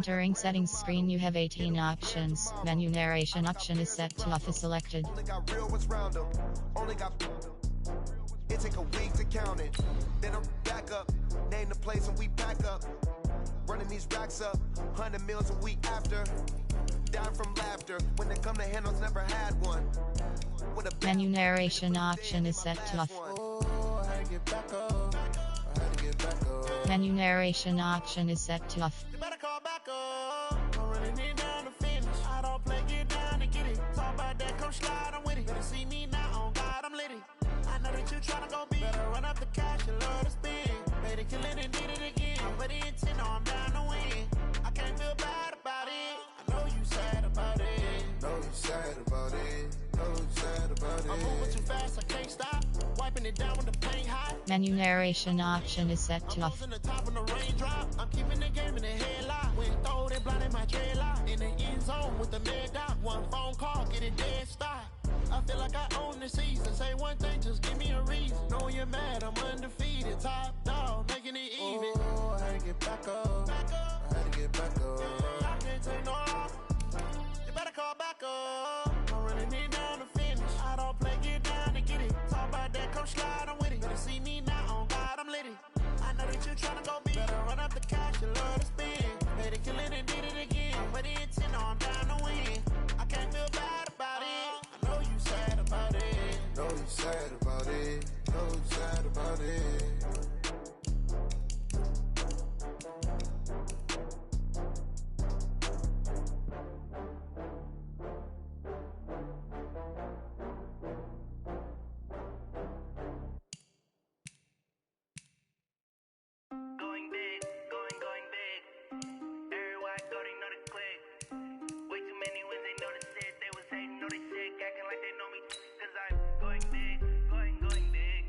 entering settings screen, you have 18 options. Menu narration option is set to off is selected. Only got real ones round them. Only got. It take a week to count it. Then I'm back up. Name the place and we pack up. Running these racks up. 100 meals a week after. Down from laughter. When they come to handles, never had one. Menu narration option is set to off. Menu narration option is set to off. You better call back up. I'm running it down to finish. I don't play, get down to get it. Talk about that, come slide, I'm with it. Better see me now, on God, I'm litty. I know that you tryna go big. Better run up the cash, you love to spend. Better kill it and did it again. I'm ready intent, no, I'm down to win. I can't feel bad about it. I know you sad about it. Know you sad about it. Know you sad about it. I'm moving too fast, I can't stop. Wiping it down with the paint hot. Menu narration option is set to off. I'm the top of the raindrop. I'm keeping the game in the headlock. When throwed and blinded my dreadlock. In the end zone with the mad dot. One phone call, get it dead stop. I feel like I own the season. Say one thing, just give me a reason. Knowing you're mad, I'm undefeated. Top dog, making it even. Oh, I had to get back up. I had to get back up. I can't take no off. You better call back up. I'm running it down to finish. I don't play, get down to get it. Talk about that, come slide, I'm with it. Better see me now, on God, I'm litty. I know that you tryna go big. Better run up the cash, you love to spend. Better kill it and did it again. But the intent, no, I'm down to win. I can't feel bad about it. I know you sad about it. Know you sad about it. Know you sad about it. Going big, going big. Everywhere I go, they know the click. Way too many wins, they know the shit. They was hating, know they sick, acting like they know me. Cause I'm going big, going big.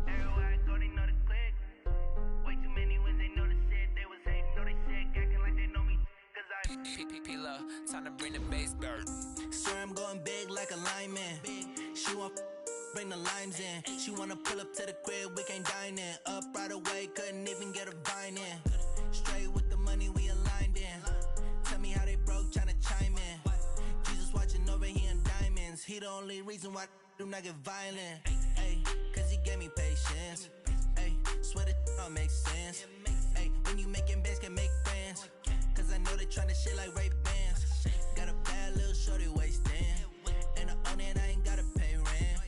Everywhere I go, they know the click. Way too many wins, they know the shit. They was hating, know they sick, acting like they know me. Cause I'm P-P-P-Low, time to bring the bass bird. Swear I'm going big like a lineman. She want bring the limes in. She wanna pull up to the crib, we can't dine in. Up right away, couldn't even get a vine in. Straight with the money we aligned in. Tell me how they broke, tryna chime in. Jesus watching over here in diamonds. He the only reason why I do not get violent. Ay, cause he gave me patience. Ay, swear that all makes sense. Ay, when you making bands can make friends. Cause I know they tryna shit like Ray-Bans. Got a bad little shorty wasting. And I own it, I ain't gotta pay rent.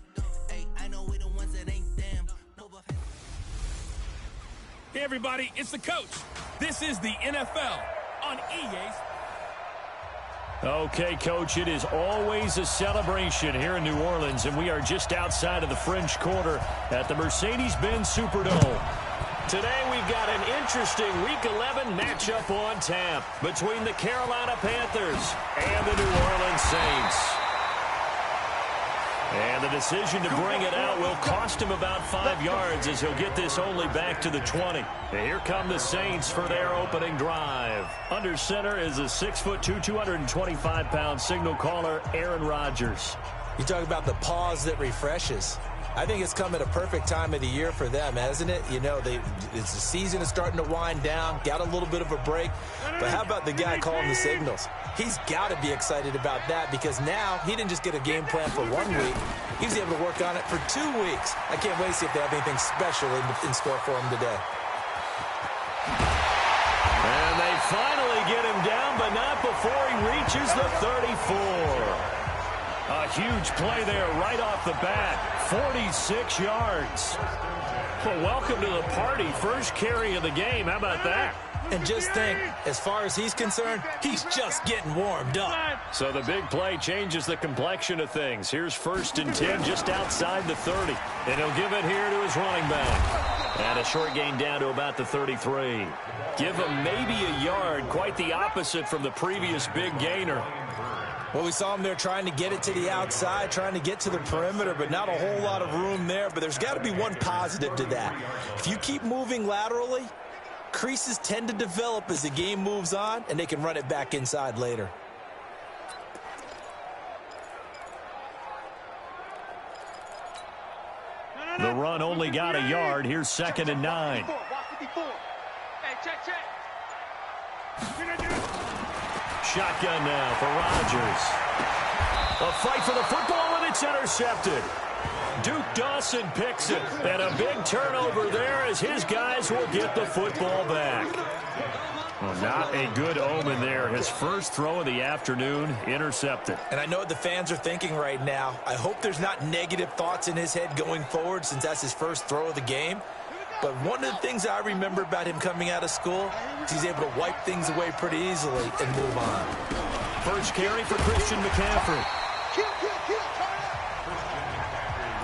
Ay, I know we the ones that ain't them. Hey everybody, it's the coach. This is the NFL on EA. Okay, Coach, it is always a celebration here in New Orleans, and we are just outside of the French Quarter at the Mercedes-Benz Superdome. Today we've got an interesting Week 11 matchup on tap between the Carolina Panthers and the New Orleans Saints. And the decision to bring it out will cost him about 5 yards as he'll get this only back to the 20. And here come the Saints for their opening drive. Under center is a 6'2", 225-pound signal caller, Aaron Rodgers. You talk about the pause that refreshes. I think it's come at a perfect time of the year for them, hasn't it? You know, the season is starting to wind down, got a little bit of a break. But how about the guy calling the signals? He's got to be excited about that because now he didn't just get a game plan for 1 week. He was able to work on it for 2 weeks. I can't wait to see if they have anything special in store for him today. And they finally get him down, but not before he reaches the 34. A huge play there right off the bat. 46 yards. Well, welcome to the party. First carry of the game. How about that? And just think, as far as he's concerned, he's just getting warmed up. So the big play changes the complexion of things. Here's 1st and 10 just outside the 30. And he'll give it here to his running back. And a short gain down to about the 33. Give him maybe a yard. Quite the opposite from the previous big gainer. Well, we saw him there trying to get it to the outside, trying to get to the perimeter, but not a whole lot of room there. But there's got to be one positive to that. If you keep moving laterally, creases tend to develop as the game moves on, and they can run it back inside later. The run only got a yard. Here's 2nd and 9. Hey, check. shotgun now for Rodgers. A fight for the football, and it's intercepted. Duke Dawson picks it, and a big turnover there as his guys will get the football back. Well, not a good omen there. His first throw of the afternoon, intercepted. And I know what the fans are thinking right now. I hope there's not negative thoughts in his head going forward since that's his first throw of the game. But one of the things I remember about him coming out of school is he's able to wipe things away pretty easily and move on. First carry for Christian McCaffrey.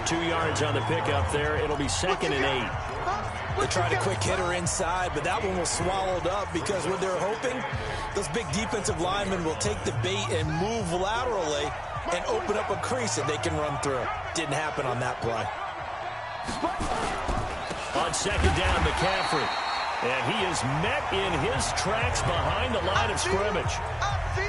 2 yards on the pickup there. It'll be 2nd and 8. They tried a quick hitter inside, but that one was swallowed up because what they're hoping, those big defensive linemen will take the bait and move laterally and open up a crease that they can run through. Didn't happen on that play. On 2nd down, McCaffrey. And he is met in his tracks behind the line of scrimmage.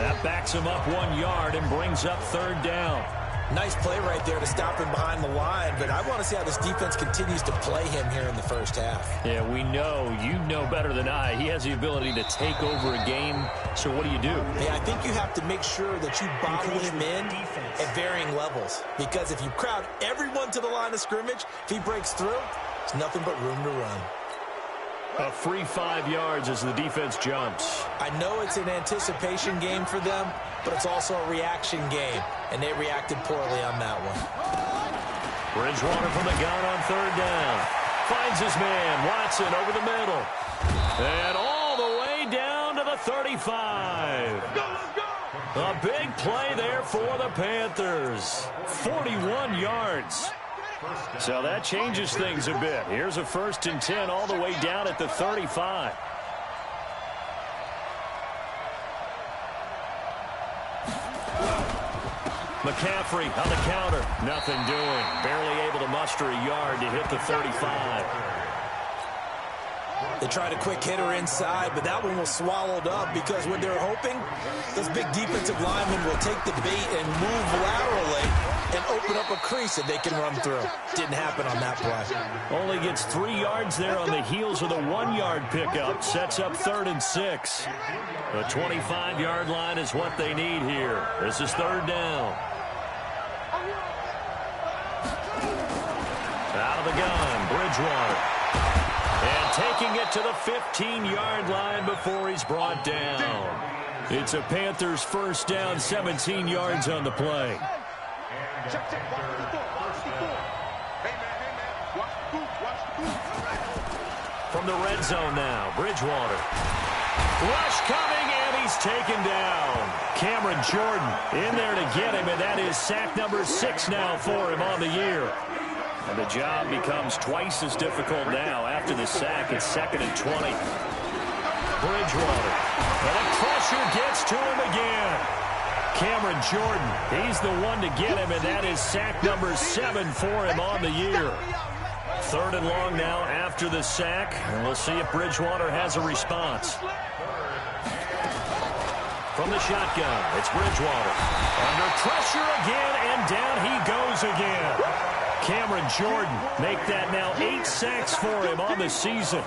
That backs him up 1 yard and brings up 3rd down. Nice play right there to stop him behind the line, but I want to see how this defense continues to play him here in the first half. Yeah, we know. You know better than I. He has the ability to take over a game, so what do you do? Hey, I think you have to make sure that you bottle him in at varying levels, because if you crowd everyone to the line of scrimmage, if he breaks through, it's nothing but room to run. A free 5 yards as the defense jumps. I know it's an anticipation game for them, but it's also a reaction game, and they reacted poorly on that one. Bridgewater from the gun on 3rd down. Finds his man, Watson, over the middle. And all the way down to the 35. A big play there for the Panthers. 41 yards. So that changes things a bit. Here's a 1st and 10 all the way down at the 35. McCaffrey on the counter. Nothing doing. Barely able to muster a yard to hit the 35. They tried a quick hitter inside, but that one was swallowed up because what they're hoping, those big defensive linemen will take the bait and move laterally and open up a crease that they can run through. Didn't happen on that play. Only gets 3 yards there on the heels of the 1 yard pickup. Sets up 3rd and 6. The 25-yard line is what they need here. This is 3rd down. Out of the gun, Bridgewater. And taking it to the 15-yard line before he's brought down. It's a Panthers 1st down, 17 yards on the play. From the red zone now, Bridgewater. Rush coming, and he's taken down. Cameron Jordan in there to get him, and that is sack number 6 now for him on the year. And the job becomes twice as difficult now after the sack. It's 2nd and 20. Bridgewater. And the pressure gets to him again. Cameron Jordan, he's the one to get him, and that is sack number 7 for him on the year. 3rd and long now after the sack, and we'll see if Bridgewater has a response. From the shotgun, it's Bridgewater. Under pressure again, and down he goes again. Cameron Jordan make that now 8 sacks for him on the season.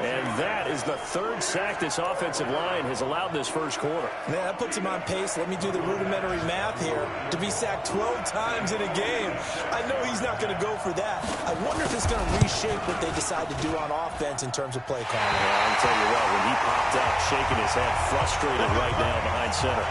And that is the 3rd sack this offensive line has allowed this first quarter. Man, that puts him on pace. Let me do the rudimentary math here. To be sacked 12 times in a game, I know he's not going to go for that. I wonder if it's going to reshape what they decide to do on offense in terms of play calling. Well, I'll tell you what, when he popped up, shaking his head, frustrated right now behind center.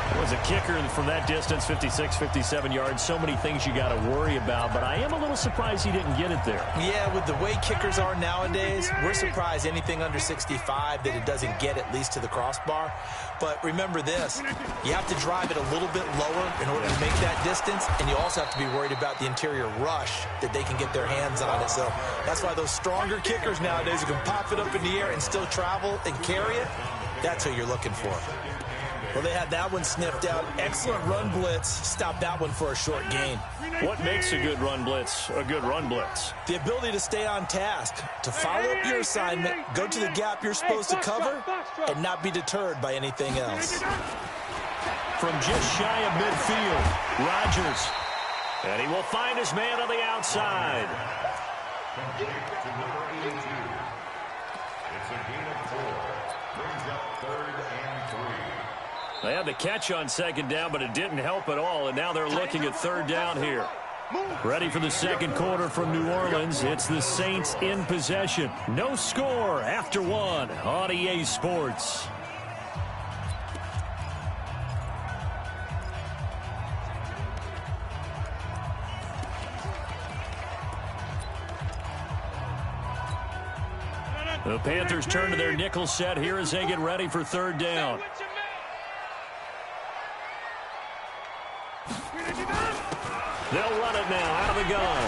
It was a kicker from that distance, 56, 57 yards. So many things you got to worry about, but I am a little surprised he didn't get it there. Yeah, with the way kickers are nowadays, we're surprised anything under 65 that it doesn't get at least to the crossbar. But remember this, you have to drive it a little bit lower in order to make that distance, and you also have to be worried about the interior rush that they can get their hands on it. So that's why those stronger kickers nowadays who can pop it up in the air and still travel and carry it, that's who you're looking for. Well, they had that one sniffed out. Excellent run blitz. Stopped that one for a short gain. What makes a good run blitz a good run blitz? The ability to stay on task, to follow up your assignment, go to the gap you're supposed to cover, and not be deterred by anything else. From just shy of midfield, Rodgers. And he will find his man on the outside. It's a gain of 4. Brings up 3rd and 3. They had the catch on second down, but it didn't help at all, and now they're looking at third down here. Ready for the second quarter from New Orleans. It's the Saints in possession. No score after one on EA Sports. The Panthers turn to their nickel set here as they get ready for third down. They'll run it now out of the gun.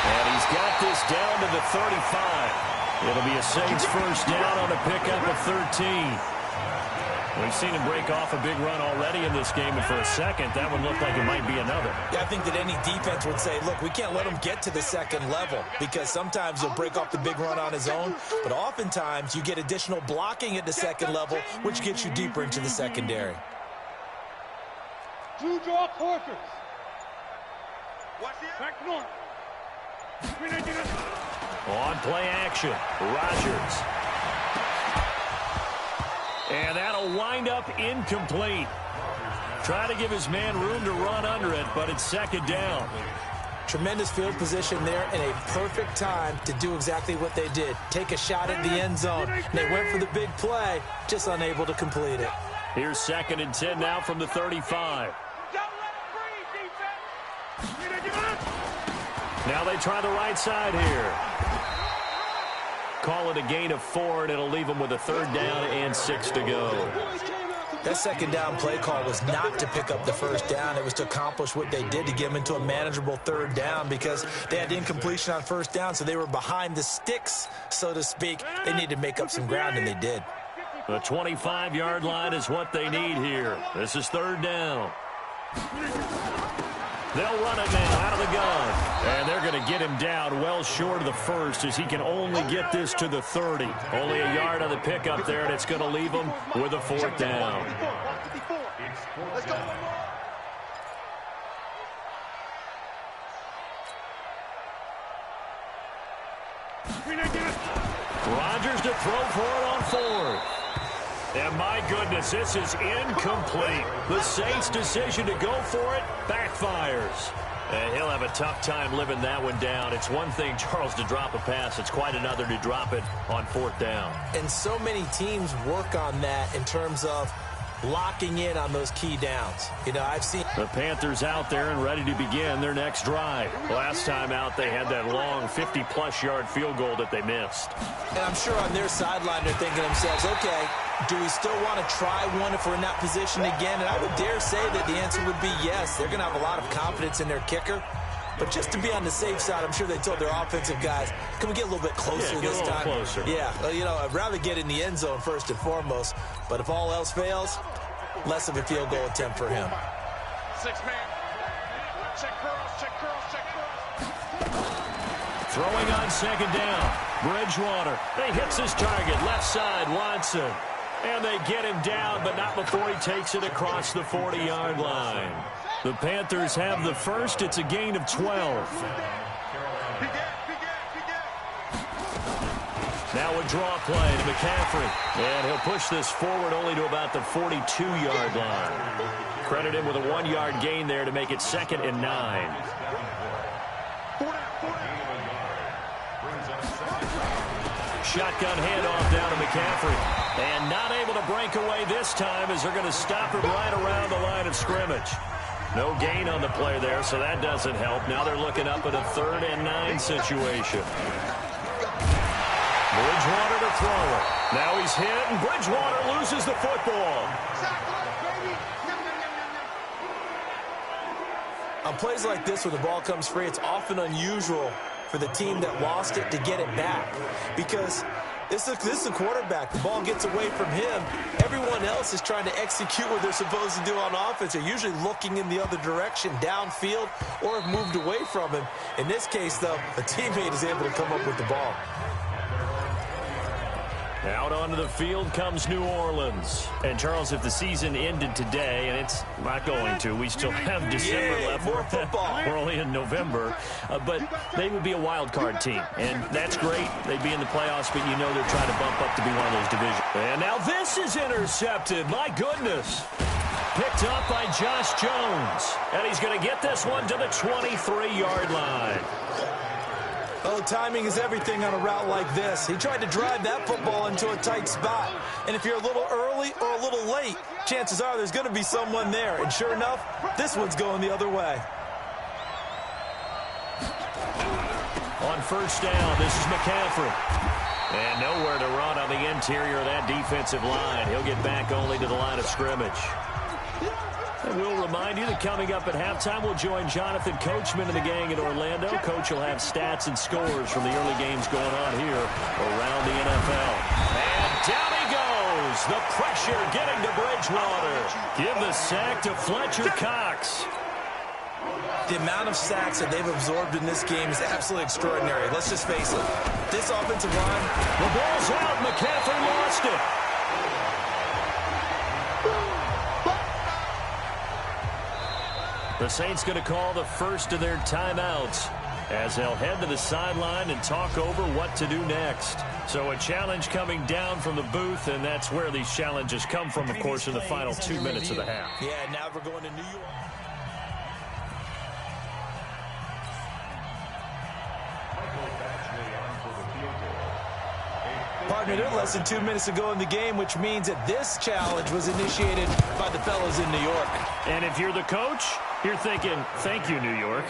And he's got this down to the 35. It'll be a Saints first down on a pickup of 13. We've seen him break off a big run already in this game, and for a second, that one looked like it might be another. Yeah, I think that any defense would say, look, we can't let him get to the second level because sometimes he'll break off the big run on his own, but oftentimes you get additional blocking at the second level, which gets you deeper into the secondary. Two draw quarters. Back north. On play action, Rodgers. And that'll wind up incomplete. Try to give his man room to run under it, but it's second down. Tremendous field position there and a perfect time to do exactly what they did. Take a shot at the end zone. And they went for the big play, just unable to complete it. Here's 2nd and 10 now from the 35. Now they try the right side here. Call it a gain of 4, and it'll leave them with a third down and 6 to go. That second down play call was not to pick up the first down. It was to accomplish what they did to get them into a manageable third down because they had incompletion on first down, so they were behind the sticks, so to speak. They needed to make up some ground, and they did. The 25-yard line is what they need here. This is third down. They'll run it now out of the gun. And they're going to get him down well short of the first as he can only get this to the 30. Only a yard on the pickup there, and it's going to leave him with a fourth down. Rodgers to throw for it on fourth. And my goodness, this is incomplete. The Saints' decision to go for it backfires. And he'll have a tough time living that one down. It's one thing, Charles, to drop a pass. It's quite another to drop it on fourth down. And so many teams work on that in terms of locking in on those key downs. You know, I've seen the Panthers out there and ready to begin their next drive. Last time out, they had that long 50-plus yard field goal that they missed. And I'm sure on their sideline they're thinking to themselves, okay, do we still want to try one if we're in that position again? And I would dare say that the answer would be yes. They're going to have a lot of confidence in their kicker. But just to be on the safe side, I'm sure they told their offensive guys, can we get a little bit closer this time? Closer. Yeah, well, you know, I'd rather get in the end zone first and foremost. But if all else fails, less of a field goal attempt for him. 6-man. Check curls, check curls, check curls. Throwing on second down. Bridgewater. He hits his target. Left side, Watson. And they get him down, but not before he takes it across the 40-yard line. The Panthers have the first. It's a gain of 12. Now a draw play to McCaffrey. And he'll push this forward only to about the 42-yard line. Credit him with a 1-yard gain there to make it 2nd and 9. Shotgun handoff down to McCaffrey. And not able to break away this time as they're going to stop him right around the line of scrimmage. No gain on the play there, so that doesn't help. Now they're looking up at a 3rd and 9 situation. Bridgewater to throw it. Now he's hit, and Bridgewater loses the football. On plays like this, when the ball comes free, it's often unusual for the team that lost it to get it back. Because this is a quarterback. The ball gets away from him. Everyone else is trying to execute what they're supposed to do on offense. They're usually looking in the other direction, downfield, or have moved away from him. In this case, though, a teammate is able to come up with the ball. Out onto the field comes New Orleans. And, Charles, if the season ended today, and it's not going to, we still have December left. More football. We're only in November. But they would be a wild card team, and that's great. They'd be in the playoffs, but you know they're trying to bump up to be one of those divisions. And now this is intercepted. My goodness. Picked up by Josh Jones. And he's going to get this one to the 23-yard line. Oh, timing is everything on a route like this. He tried to drive that football into a tight spot. And if you're a little early or a little late, chances are there's going to be someone there. And sure enough, this one's going the other way. On first down, this is McCaffrey. And nowhere to run on the interior of that defensive line. He'll get back only to the line of scrimmage. And we'll remind you that coming up at halftime, we'll join Jonathan Coachman and the gang in Orlando. Coach will have stats and scores from the early games going on here around the NFL. And down he goes. The pressure getting to Bridgewater. Give the sack to Fletcher Cox. The amount of sacks that they've absorbed in this game is absolutely extraordinary. Let's just face it. This offensive line. The ball's out. McCaffrey lost it. The Saints going to call the first of their timeouts as they'll head to the sideline and talk over what to do next. So a challenge coming down from the booth, and that's where these challenges come from, of course, in the final 2 minutes of the half. Yeah, now we're going to New York. Partner, they're less than 2 minutes to go in the game, which means that this challenge was initiated by the fellas in New York. And if you're the coach, you're thinking, thank you, New York.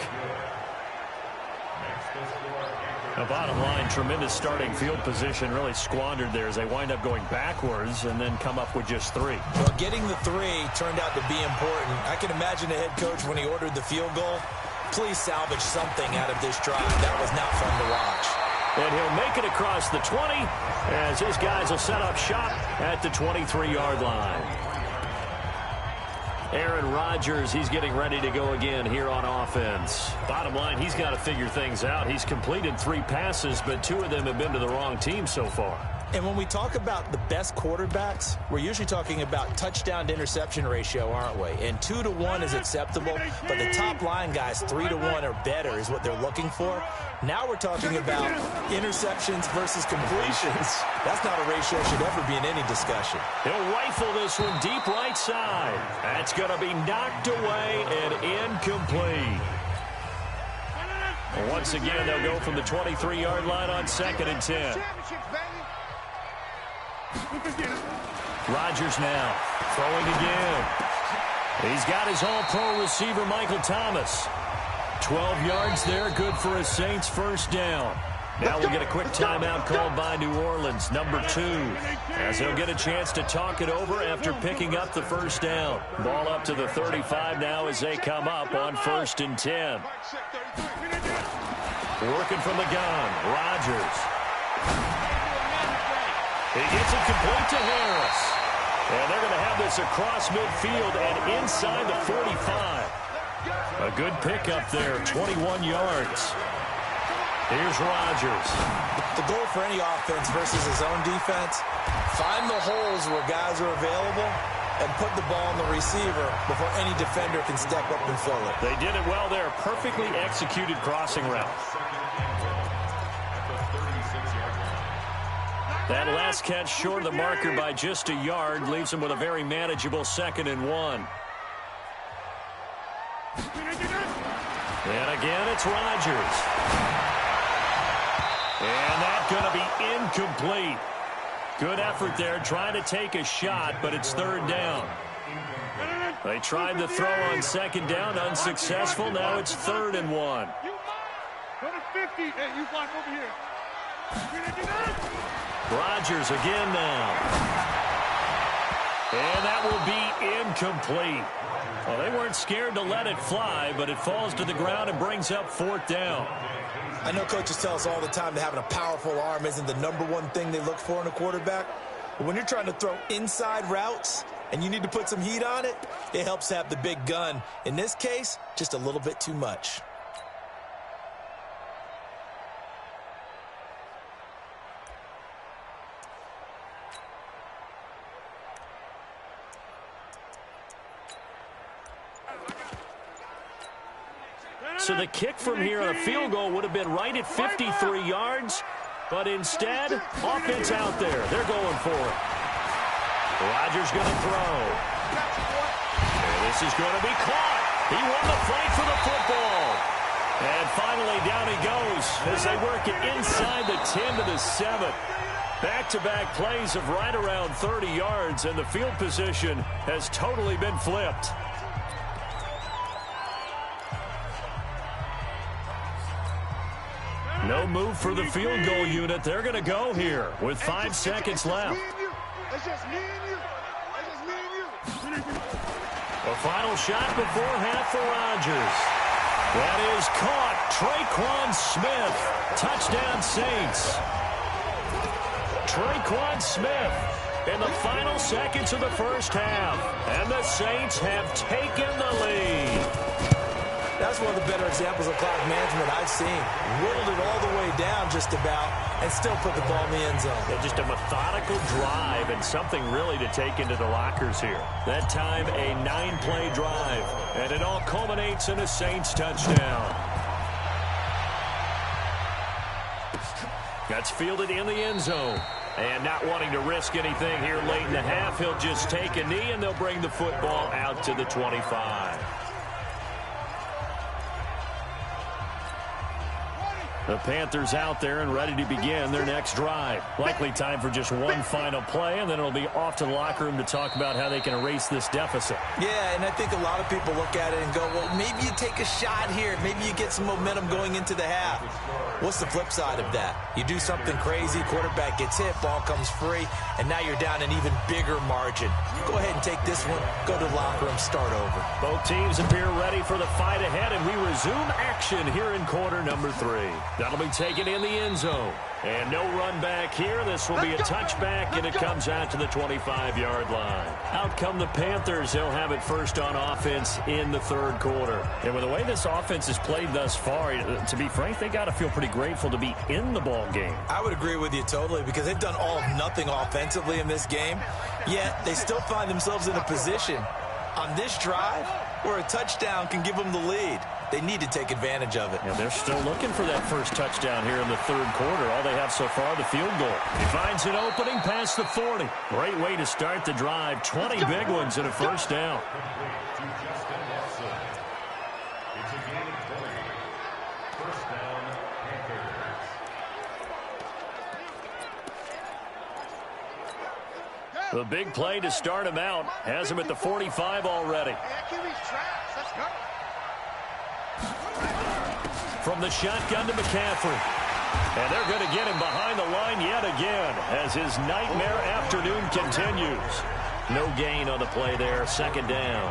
The bottom line, tremendous starting field position, really squandered there as they wind up going backwards and then come up with just 3. Well, getting the 3 turned out to be important. I can imagine the head coach when he ordered the field goal. Please salvage something out of this drive. That was not fun to watch. And he'll make it across the 20 as his guys will set up shop at the 23-yard line. Aaron Rodgers, he's getting ready to go again here on offense. Bottom line, he's got to figure things out. He's completed 3 passes, but 2 of them have been to the wrong team so far. And when we talk about the best quarterbacks, we're usually talking about touchdown to interception ratio, aren't we? And 2 to 1 is acceptable, but the top line guys, 3 to 1 or better is what they're looking for. Now we're talking about interceptions versus completions. That's not a ratio that should ever be in any discussion. He'll rifle this one deep right side. That's going to be knocked away and incomplete. Once again, they'll go from the 23-yard line on 2nd and 10. Rodgers now throwing again. He's got his all-pro receiver, Michael Thomas. 12 yards there, good for a Saints first down. Now we'll get a quick timeout called by New Orleans, number 2, as they'll get a chance to talk it over after picking up the first down. Ball up to the 35 now as they come up on 1st and 10. Working from the gun, Rodgers. He gets it complete to Harris. And they're going to have this across midfield and inside the 45. A good pickup there, 21 yards. Here's Rodgers. The goal for any offense versus his own defense, find the holes where guys are available and put the ball on the receiver before any defender can step up and fill it. They did it well there. Perfectly executed crossing route. That last catch short of the marker by just a yard leaves him with a very manageable 2nd and 1. And again, it's Rodgers. And that's going to be incomplete. Good effort there, trying to take a shot, but it's 3rd down. They tried the throw on 2nd down, unsuccessful. Now it's 3rd and 1. Go to 50. Hey, you block over here. Rodgers again now. And that will be incomplete. Well, they weren't scared to let it fly, but it falls to the ground and brings up 4th down. I know coaches tell us all the time that having a powerful arm isn't the #1 thing they look for in a quarterback. But when you're trying to throw inside routes and you need to put some heat on it, it helps to have the big gun. In this case, just a little bit too much. So the kick from here on a field goal would have been right at 53 yards. But instead, offense out there. They're going for it. Rodgers going to throw. And this is going to be caught. He won the fight for the football. And finally, down he goes as they work it inside the 10 to the 7. Back-to-back plays of right around 30 yards, and the field position has totally been flipped. No move for the field goal unit. They're going to go here with 5 seconds left. It's just me and you. It's just me and you. A final shot before half for Rodgers. That is caught. Traquan Smith. Touchdown Saints. Traquan Smith in the final seconds of the first half. And the Saints have taken the lead. That's one of the better examples of clock management I've seen. Whittled it all the way down just about and still put the ball in the end zone. Yeah, just a methodical drive and something really to take into the lockers here. That time a 9-play drive, and it all culminates in a Saints touchdown. That's fielded in the end zone. And not wanting to risk anything here late in the half, he'll just take a knee and they'll bring the football out to the 25. The Panthers out there and ready to begin their next drive. Likely time for just one final play, and then it'll be off to the locker room to talk about how they can erase this deficit. Yeah, and I think a lot of people look at it and go, well, maybe you take a shot here. Maybe you get some momentum going into the half. What's the flip side of that? You do something crazy, quarterback gets hit, ball comes free, and now you're down an even bigger margin. Go ahead and take this one, go to the locker room, start over. Both teams appear ready for the fight ahead, and we resume action here in quarter number 3. That'll be taken in the end zone. And no run back here. This will be a touchback, and it comes out to the 25-yard line. Out come the Panthers. They'll have it first on offense in the third quarter. And with the way this offense has played thus far, to be frank, they got to feel pretty grateful to be in the ball game. I would agree with you totally because they've done all of nothing offensively in this game, yet they still find themselves in a position on this drive where a touchdown can give them the lead. They need to take advantage of it. And they're still looking for that first touchdown here in the third quarter. All they have so far, the field goal. He finds an opening past the 40. Great way to start the drive. 20 big ones and a first down. The big play to start him out has him at the 45 already. From the shotgun to McCaffrey. And they're going to get him behind the line yet again as his nightmare afternoon continues. No gain on the play there. Second down.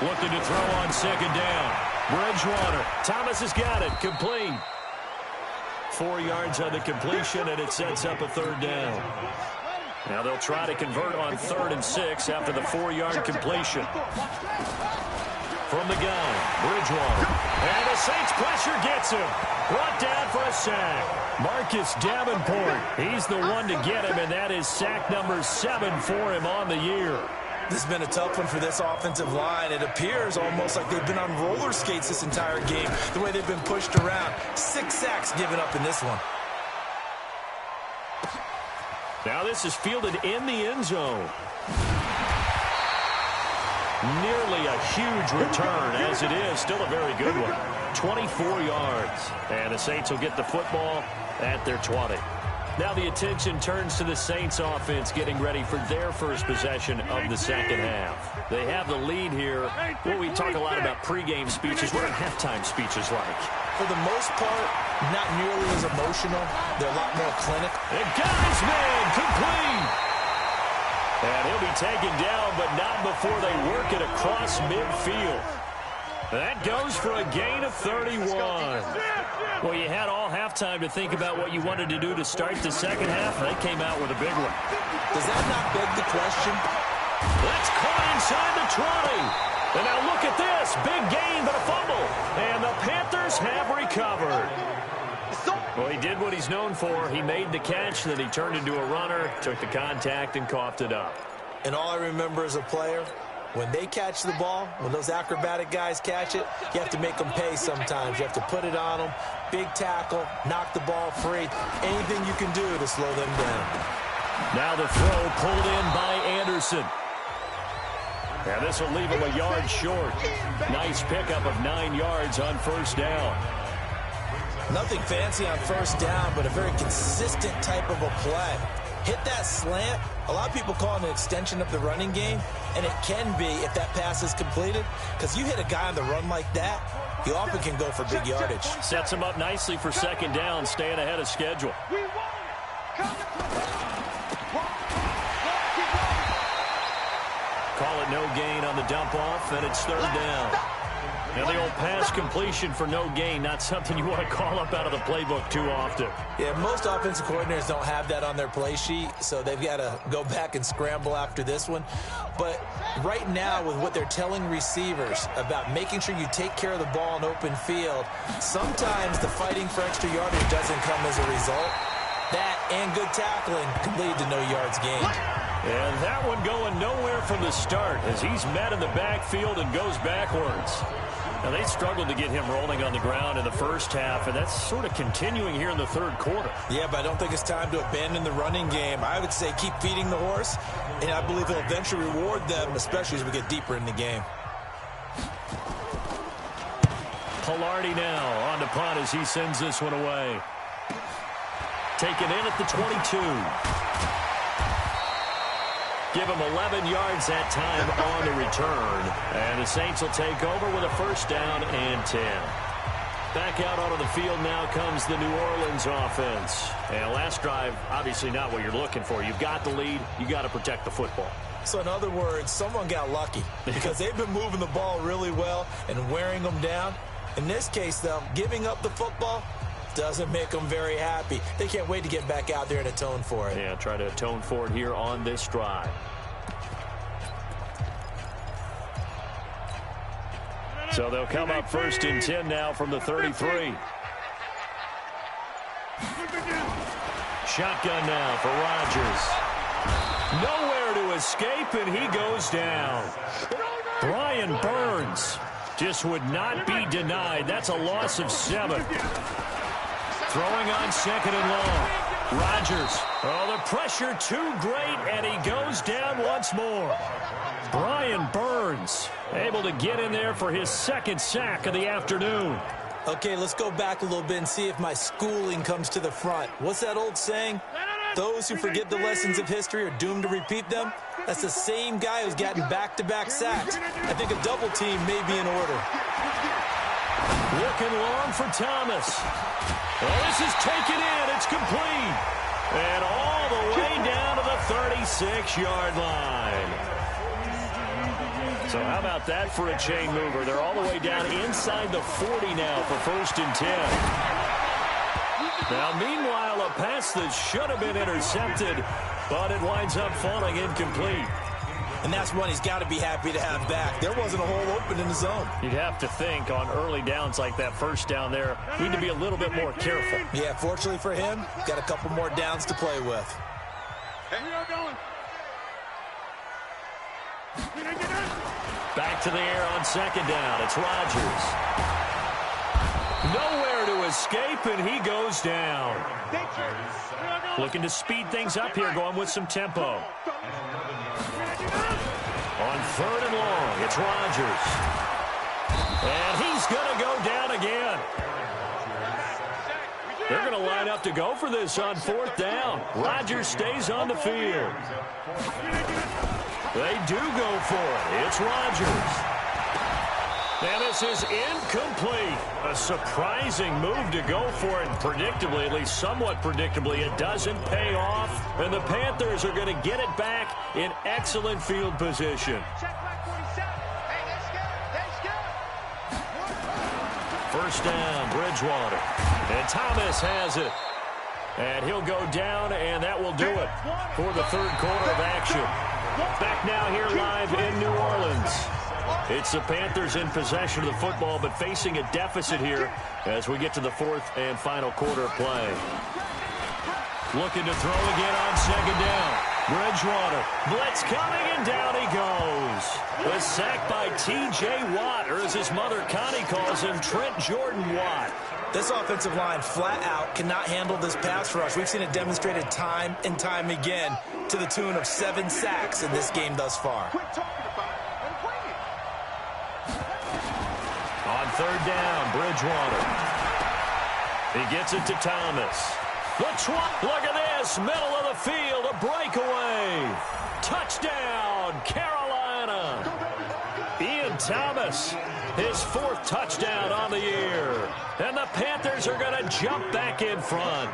Looking to throw on second down. Bridgewater. Thomas has got it. Complete. 4 yards on the completion, and it sets up a third down. Now they'll try to convert on 3rd and 6 after the 4-yard completion. From the gun, Bridgewater. And the Saints pressure gets him. Brought down for a sack. Marcus Davenport. He's the one to get him, and that is sack number 7 for him on the year. This has been a tough one for this offensive line. It appears almost like they've been on roller skates this entire game, the way they've been pushed around. 6 sacks given up in this one. Now this is fielded in the end zone. Nearly a huge return, as it is. Still a very good one. 24 yards. And the Saints will get the football at their 20. Now the attention turns to the Saints offense getting ready for their first possession of the second half. They have the lead here. Well, we talk a lot about pregame speeches. What are halftime speeches like? For the most part, not nearly as emotional. They're a lot more clinical. And got his man complete. And he'll be taken down, but not before they work it across midfield. That goes for a gain of 31. Well, you had all halftime to think about what you wanted to do to start the second half. They came out with a big one. Does that not beg the question? That's caught inside the 20. And now look at this. Big gain, but a fumble. And the Panthers have recovered. Well, he did what he's known for. He made the catch, then he turned into a runner, took the contact, and coughed it up. And all I remember as a player, When they catch the ball, when those acrobatic guys catch it, you have to make them pay sometimes. You have to put it on them, big tackle, knock the ball free, anything you can do to slow them down. Now the throw pulled in by Anderson. And this will leave him a yard short. Nice pickup of 9 yards on first down. Nothing fancy on first down, but a very consistent type of a play. Hit that slant. A lot of people call it an extension of the running game, and it can be if that pass is completed, because you hit a guy on the run like that, he often can go for big yardage. Sets him up nicely for second down, staying ahead of schedule. Call it no gain on the dump off, and it's third down. Now the old pass completion for no gain, not something you want to call up out of the playbook too often. Yeah, most offensive coordinators don't have that on their play sheet, so they've got to go back and scramble after this one. But right now, with what they're telling receivers about making sure you take care of the ball in open field, sometimes the fighting for extra yardage doesn't come as a result. That and good tackling can lead to no yards gained. And that one going nowhere from the start as he's met in the backfield and goes backwards. Now, they struggled to get him rolling on the ground in the first half, and that's sort of continuing here in the third quarter. Yeah, but I don't think it's time to abandon the running game. I would say keep feeding the horse, and I believe he'll eventually reward them, especially as we get deeper in the game. Pilardi now on to punt as he sends this one away. Taken in at the 22. Give him 11 yards that time on the return. And the Saints will take over with a first down and 10. Back out onto the field now comes the New Orleans offense. And last drive, obviously not what you're looking for. You've got the lead. You got to protect the football. So in other words, someone got lucky because they've been moving the ball really well and wearing them down. In this case, though, giving up the football doesn't make them very happy. They can't wait to get back out there and atone for it. Yeah, try to atone for it here on this drive. So they'll come up first and 10 now from the 33. Shotgun now for Rodgers. Nowhere to escape, and he goes down. Brian Burns just would not be denied. That's a loss of 7. Throwing on second and long. Rodgers. Oh, the pressure too great, and he goes down once more. Brian Burns able to get in there for his second sack of the afternoon. Okay, let's go back a little bit and see if my schooling comes to the front. What's that old saying? Those who forget the lessons of history are doomed to repeat them. That's the same guy who's gotten back-to-back sacks. I think a double team may be in order. Looking long for Thomas. Well, this is taken in. It's complete. And all the way down to the 36-yard line. So how about that for a chain mover? They're all the way down inside the 40 now for first and 10. Now, meanwhile, a pass that should have been intercepted, but it winds up falling incomplete. And that's one he's got to be happy to have back. There wasn't a hole open in the zone. You'd have to think on early downs like that first down there, need to be a little bit more careful. Yeah, fortunately for him, got a couple more downs to play with. Back to the air on second down. It's Rodgers. Nowhere to escape, and he goes down. Looking to speed things up here, going with some tempo. On third and long, it's Rodgers. And he's going to go down again. They're going to line up to go for this on fourth down. Rodgers stays on the field. They do go for it. It's Rodgers. And this is incomplete. A surprising move to go for it. Predictably, at least somewhat predictably, it doesn't pay off. And the Panthers are going to get it back in excellent field position. First down, Bridgewater. And Thomas has it. And he'll go down, and that will do it for the third quarter of action. Back now here live in New Orleans. It's the Panthers in possession of the football, but facing a deficit here as we get to the fourth and final quarter of play. Looking to throw again on second down. Bridgewater, blitz coming, and down he goes. The sack by T.J. Watt, or as his mother Connie calls him, Trent Jordan Watt. This offensive line flat out cannot handle this pass rush. We've seen it demonstrated time and time again to the tune of 7 sacks in this game thus far. On third down, Bridgewater. He gets it to Thomas. Look at this, middle of the field, a breakaway. Touchdown, Carolina. Ian Thomas, his 4th touchdown on the year. And the Panthers are going to jump back in front.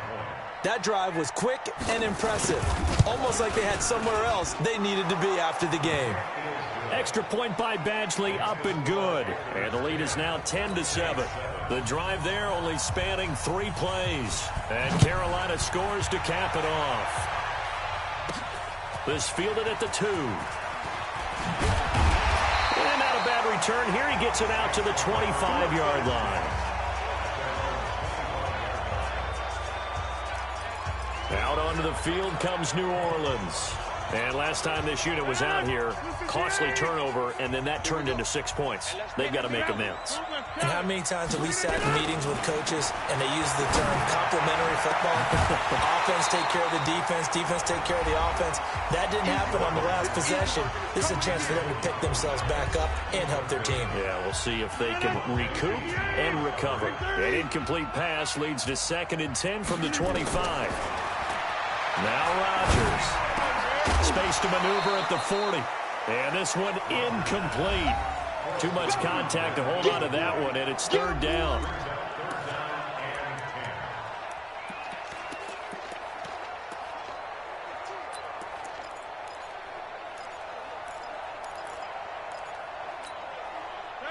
That drive was quick and impressive. Almost like they had somewhere else they needed to be after the game. Extra point by Badgley, up and good. And the lead is now 10-7. The drive there only spanning 3 plays. And Carolina scores to cap it off. This fielded at the 2. And not a bad return here. He gets it out to the 25-yard line. Out onto the field comes New Orleans. And last time this unit was out here, costly turnover, and then that turned into 6 points. They've got to make amends. And how many times have we sat in meetings with coaches and they use the term complementary football? Offense take care of the defense, defense take care of the offense. That didn't happen on the last possession. This is a chance for them to pick themselves back up and help their team. Yeah, we'll see if they can recoup and recover. An incomplete pass leads to 2nd and 10 from the 25. Now Rodgers. Space to maneuver at the 40. And this one incomplete. Too much contact to hold on to that one, and it's 3rd down.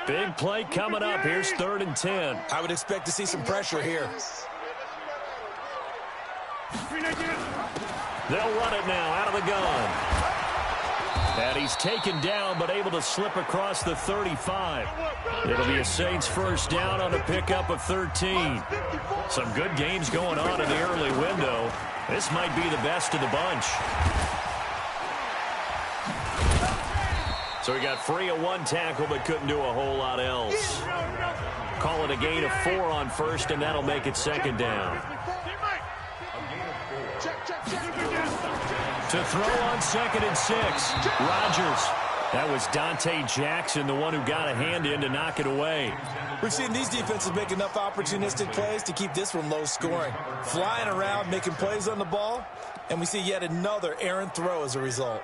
Big play coming up. Here's 3rd and 10. I would expect to see some pressure here. They'll run it now out of the gun. And he's taken down but able to slip across the 35. It'll be a Saints 1st down on a pickup of 13. Some good games going on in the early window. This might be the best of the bunch. So he got free of 1 tackle but couldn't do a whole lot else. Call it a gain of 4 on 1st, and that'll make it 2nd down. To throw on 2nd and 6. Rodgers. That was Dante Jackson, the one who got a hand in to knock it away. We've seen these defenses make enough opportunistic plays to keep this one low scoring. Flying around, making plays on the ball, and we see yet another errant throw as a result.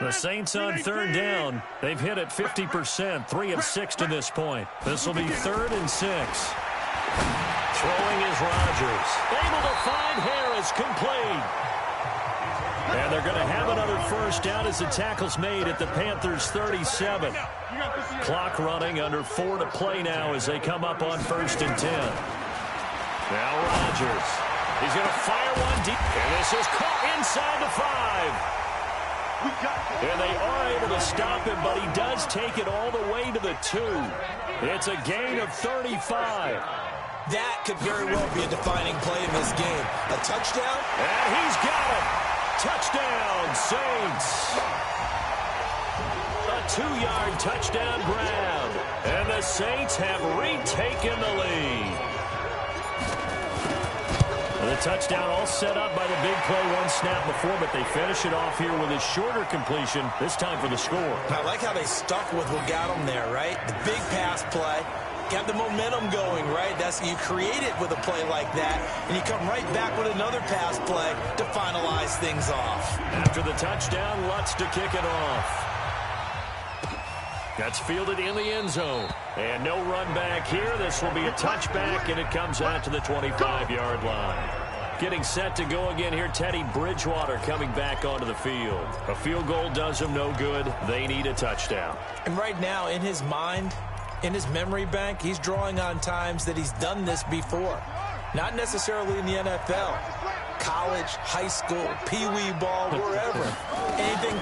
The Saints on 3rd down. They've hit it 50%, 3 of 6 to this point. This will be 3rd and 6. Throwing is Rodgers. Able to find Harris, complete. And they're going to have another 1st down as the tackle's made at the Panthers' 37. Clock running, under 4 to play now as they come up on 1st and 10. Now Rodgers. He's going to fire one deep. And this is caught inside the 5. And they are able to stop him, but he does take it all the way to the 2. It's a gain of 35. That could very well be a defining play in this game. A touchdown? And he's got it. Touchdown, Saints. A 2-yard touchdown grab. And the Saints have retaken the lead. The touchdown all set up by the big play 1 snap before, but they finish it off here with a shorter completion, this time for the score. I like how they stuck with what got them there, right? The big pass play, got the momentum going, right? You create it with a play like that, and you come right back with another pass play to finalize things off. After the touchdown, Lutz to kick it off. That's fielded in the end zone. And no run back here. This will be a touchback, and it comes out to the 25-yard line. Getting set to go again here, Teddy Bridgewater coming back onto the field. A field goal does him no good. They need a touchdown. And right now, in his mind, in his memory bank, he's drawing on times that he's done this before. Not necessarily in the NFL. College, high school, pee-wee ball, wherever. Anything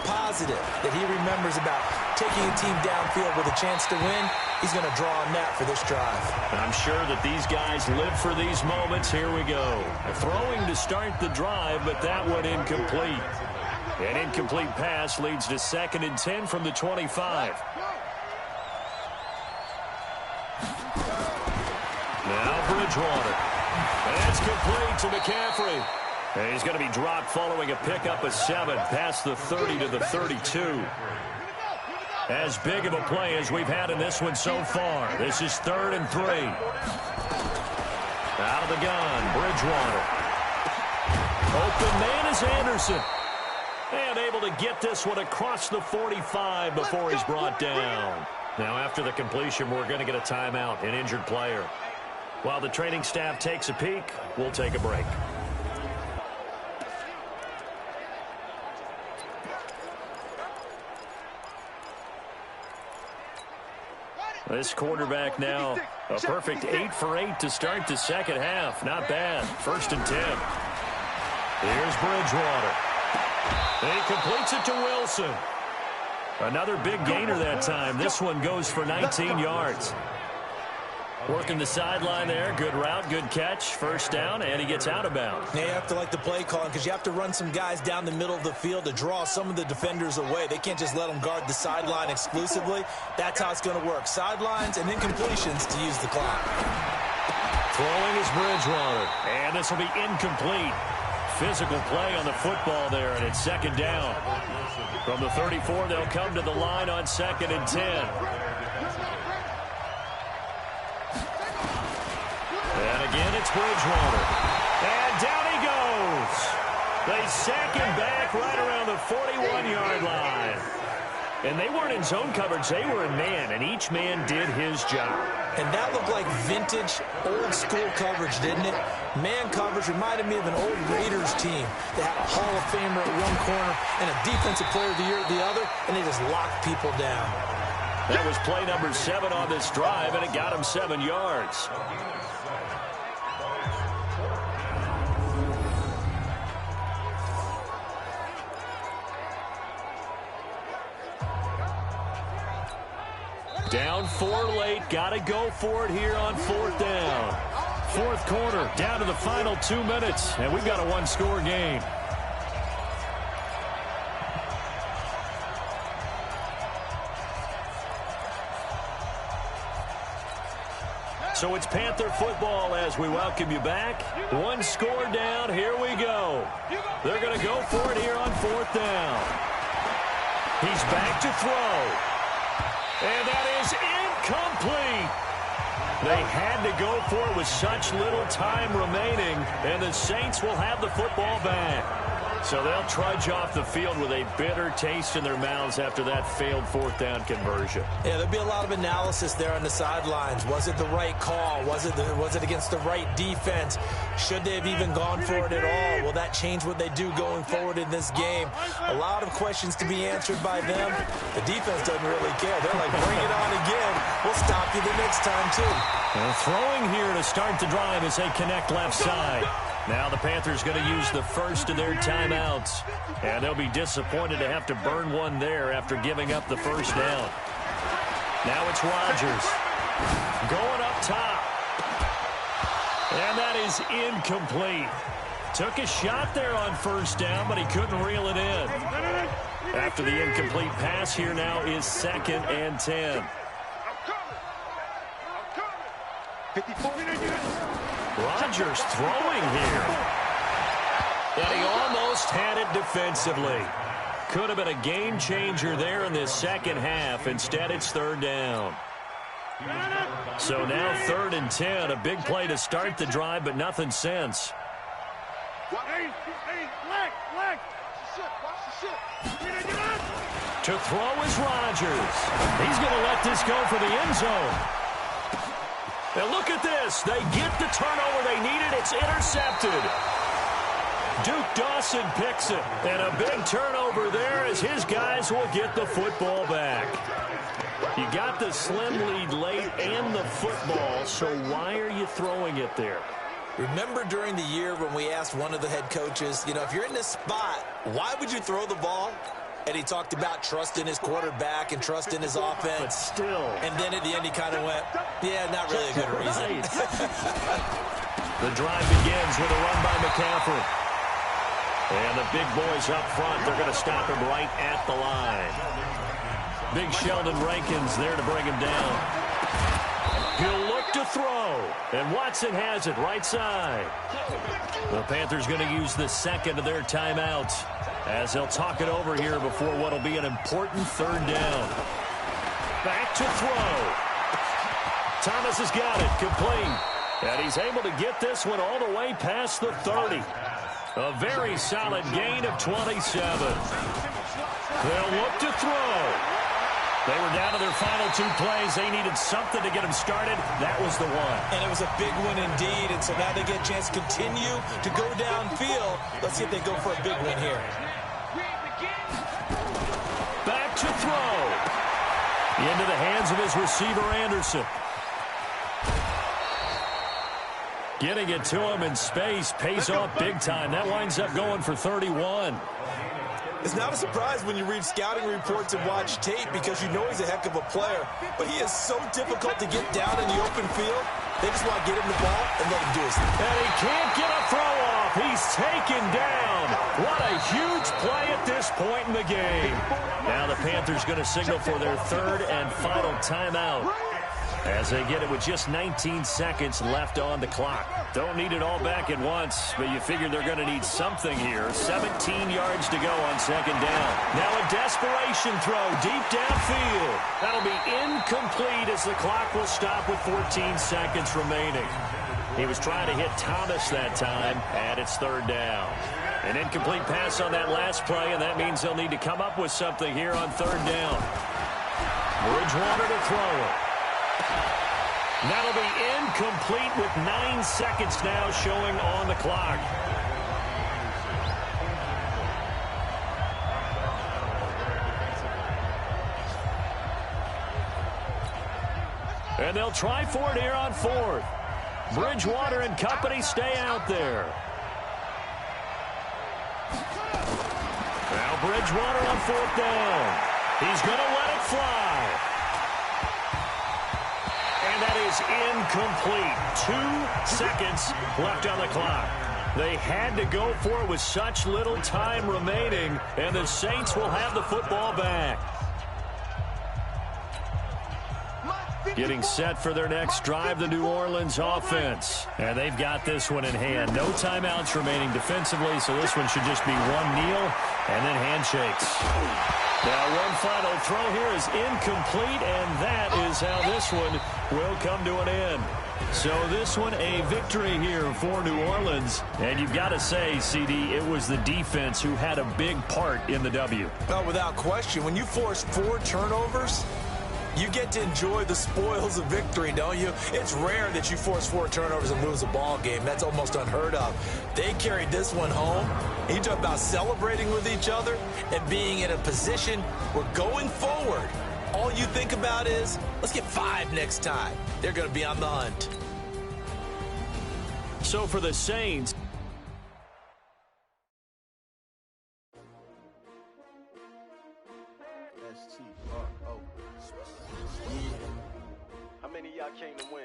positive that he remembers about taking a team downfield with a chance to win. He's going to draw on that for this drive. I'm sure that these guys live for these moments. Here we go. Throwing to start the drive, but that one incomplete. An incomplete pass leads to 2nd and 10 from the 25. Now Bridgewater. That's complete to McCaffrey. And he's going to be dropped following a pickup of 7 past the 30 to the 32. As big of a play as we've had in this one so far. This is 3rd and 3. Out of the gun, Bridgewater. Open man is Anderson. And able to get this one across the 45 before he's brought down. Now after the completion, we're going to get a timeout, an injured player. While the training staff takes a peek, we'll take a break. This quarterback now, a perfect 8 for 8 to start the second half. Not bad. 1st and 10. Here's Bridgewater. He completes it to Wilson. Another big gainer that time. This one goes for 19 yards. Working the sideline there. Good route, good catch. 1st down, and he gets out of bounds. Now you have to like the play calling because you have to run some guys down the middle of the field to draw some of the defenders away. They can't just let them guard the sideline exclusively. That's how it's going to work. Sidelines and then completions to use the clock. Throwing is Bridgewater, and this will be incomplete. Physical play on the football there, and it's 2nd down. From the 34, they'll come to the line on 2nd and 10. And again, it's Bridgewater. And down he goes. They sack him back right around the 41-yard line. And they weren't in zone coverage. They were in man, and each man did his job. And that looked like vintage, old-school coverage, didn't it? Man coverage reminded me of an old Raiders team that had a Hall of Famer at one corner and a Defensive Player of the Year at the other, and they just locked people down. That was play number 7 on this drive, and it got him 7 yards. Down 4 late. Got to go for it here on 4th down. 4th quarter, down to the final 2 minutes, and we've got a 1-score game. So it's Panther football as we welcome you back. 1 score down. Here we go. They're going to go for it here on 4th down. He's back to throw. And that is incomplete. They had to go for it with such little time remaining, and the Saints will have the football back. So they'll trudge off the field with a bitter taste in their mouths after that failed 4th down conversion. Yeah, there'll be a lot of analysis there on the sidelines. Was it the right call? Was it against the right defense? Should they have even gone for it at all? Will that change what they do going forward in this game? A lot of questions to be answered by them. The defense doesn't really care. They're like, bring it on again. We'll stop you the next time, too. And throwing here to start the drive as they connect left side. Now the Panthers going to use the first of their timeouts. And they'll be disappointed to have to burn one there after giving up the 1st down. Now it's Rodgers. Going up top. And that is incomplete. Took a shot there on 1st down, but he couldn't reel it in. After the incomplete pass, here now is 2nd and 10. Rodgers throwing here. And he almost had it defensively. Could have been a game changer there in this second half. Instead, it's 3rd down. So now 3rd and 10. A big play to start the drive, but nothing since. To throw is Rodgers. He's going to let this go for the end zone. And look at this. They get the turnover they needed. It's intercepted. Duke Dawson picks it. And a big turnover there as his guys will get the football back. You got the slim lead late and the football, so why are you throwing it there? Remember during the year when we asked one of the head coaches, if you're in this spot, why would you throw the ball? and he talked about trusting his quarterback and trusting his offense. But still. And then at the end, he kind of went, yeah, not really a good reason. The drive begins with a run by McCaffrey. And the big boys up front, they're going to stop him right at the line. Big Sheldon Rankins there to bring him down. He'll look to throw. And Watson has it right side. The Panthers going to use the second of their timeouts as they'll talk it over here before what will be an important third down. Back to throw. Thomas has got it, complete. And he's able to get this one all the way past the 30. A very solid gain of 27. They'll look to throw. They were down to their final 2 plays. They needed something to get them started. That was the one. And it was a big win indeed. And so now they get a chance to continue to go downfield. Let's see if they go for a big win here. Back to throw. Into the hands of his receiver, Anderson. Getting it to him in space pays off big time. That winds up going for 31. It's not a surprise when you read scouting reports and watch tape because you know he's a heck of a player. But he is so difficult to get down in the open field. They just want to get him the ball and let him do his thing. And he can't get a throw off. He's taken down. What a huge play at this point in the game. Now the Panthers going to signal for their third and final timeout as they get it with just 19 seconds left on the clock. Don't need it all back at once, but you figure they're going to need something here. 17 yards to go on second down. Now a desperation throw deep downfield. That'll be incomplete as the clock will stop with 14 seconds remaining. He was trying to hit Thomas that time, and it's third down. An incomplete pass on that last play, and that means they'll need to come up with something here on third down. Bridgewater to throw it. That'll be incomplete with 9 seconds now showing on the clock. And they'll try for it here on fourth. Bridgewater and company stay out there. Now Bridgewater on fourth down. He's going to let it fly. And that is incomplete. 2 seconds left on the clock. They had to go for it with such little time remaining, and the Saints will have the football back. Getting set for their next drive, the New Orleans offense. And they've got this one in hand. No timeouts remaining defensively, so this one should just be one kneel and then handshakes. Now one final throw here is incomplete, and that is how this one will come to an end. So this one a victory here for New Orleans. And you've got to say, CD, it was the defense who had a big part in the W. Oh, without question. When you force 4 turnovers, you get to enjoy the spoils of victory, don't you? It's rare that you force 4 turnovers and lose a ball game. That's almost unheard of. They carried this one home. You talk about celebrating with each other and being in a position where going forward, all you think about is, let's get 5 next time. They're going to be on the hunt. So for the Saints, How many of y'all came to win?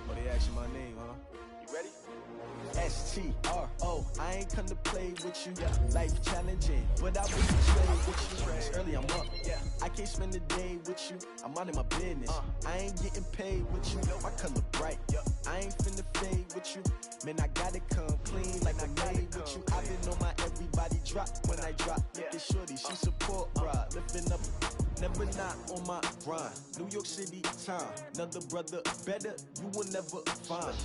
Oh, they asking my name, huh? You ready? S-T-R-O, I ain't come to play with you. Life challenging, but I wouldn't trade with you. It's early, I'm up. I can't spend the day with you. I'm out of my business. I ain't getting paid with you. My color bright. I ain't finna fade with you. Man, I gotta come clean like I made with you. I've been on my everybody drop when I drop. Look at shorty, she support ride. Lifting up, never not on my grind. New York City time, another brother better, you will never find.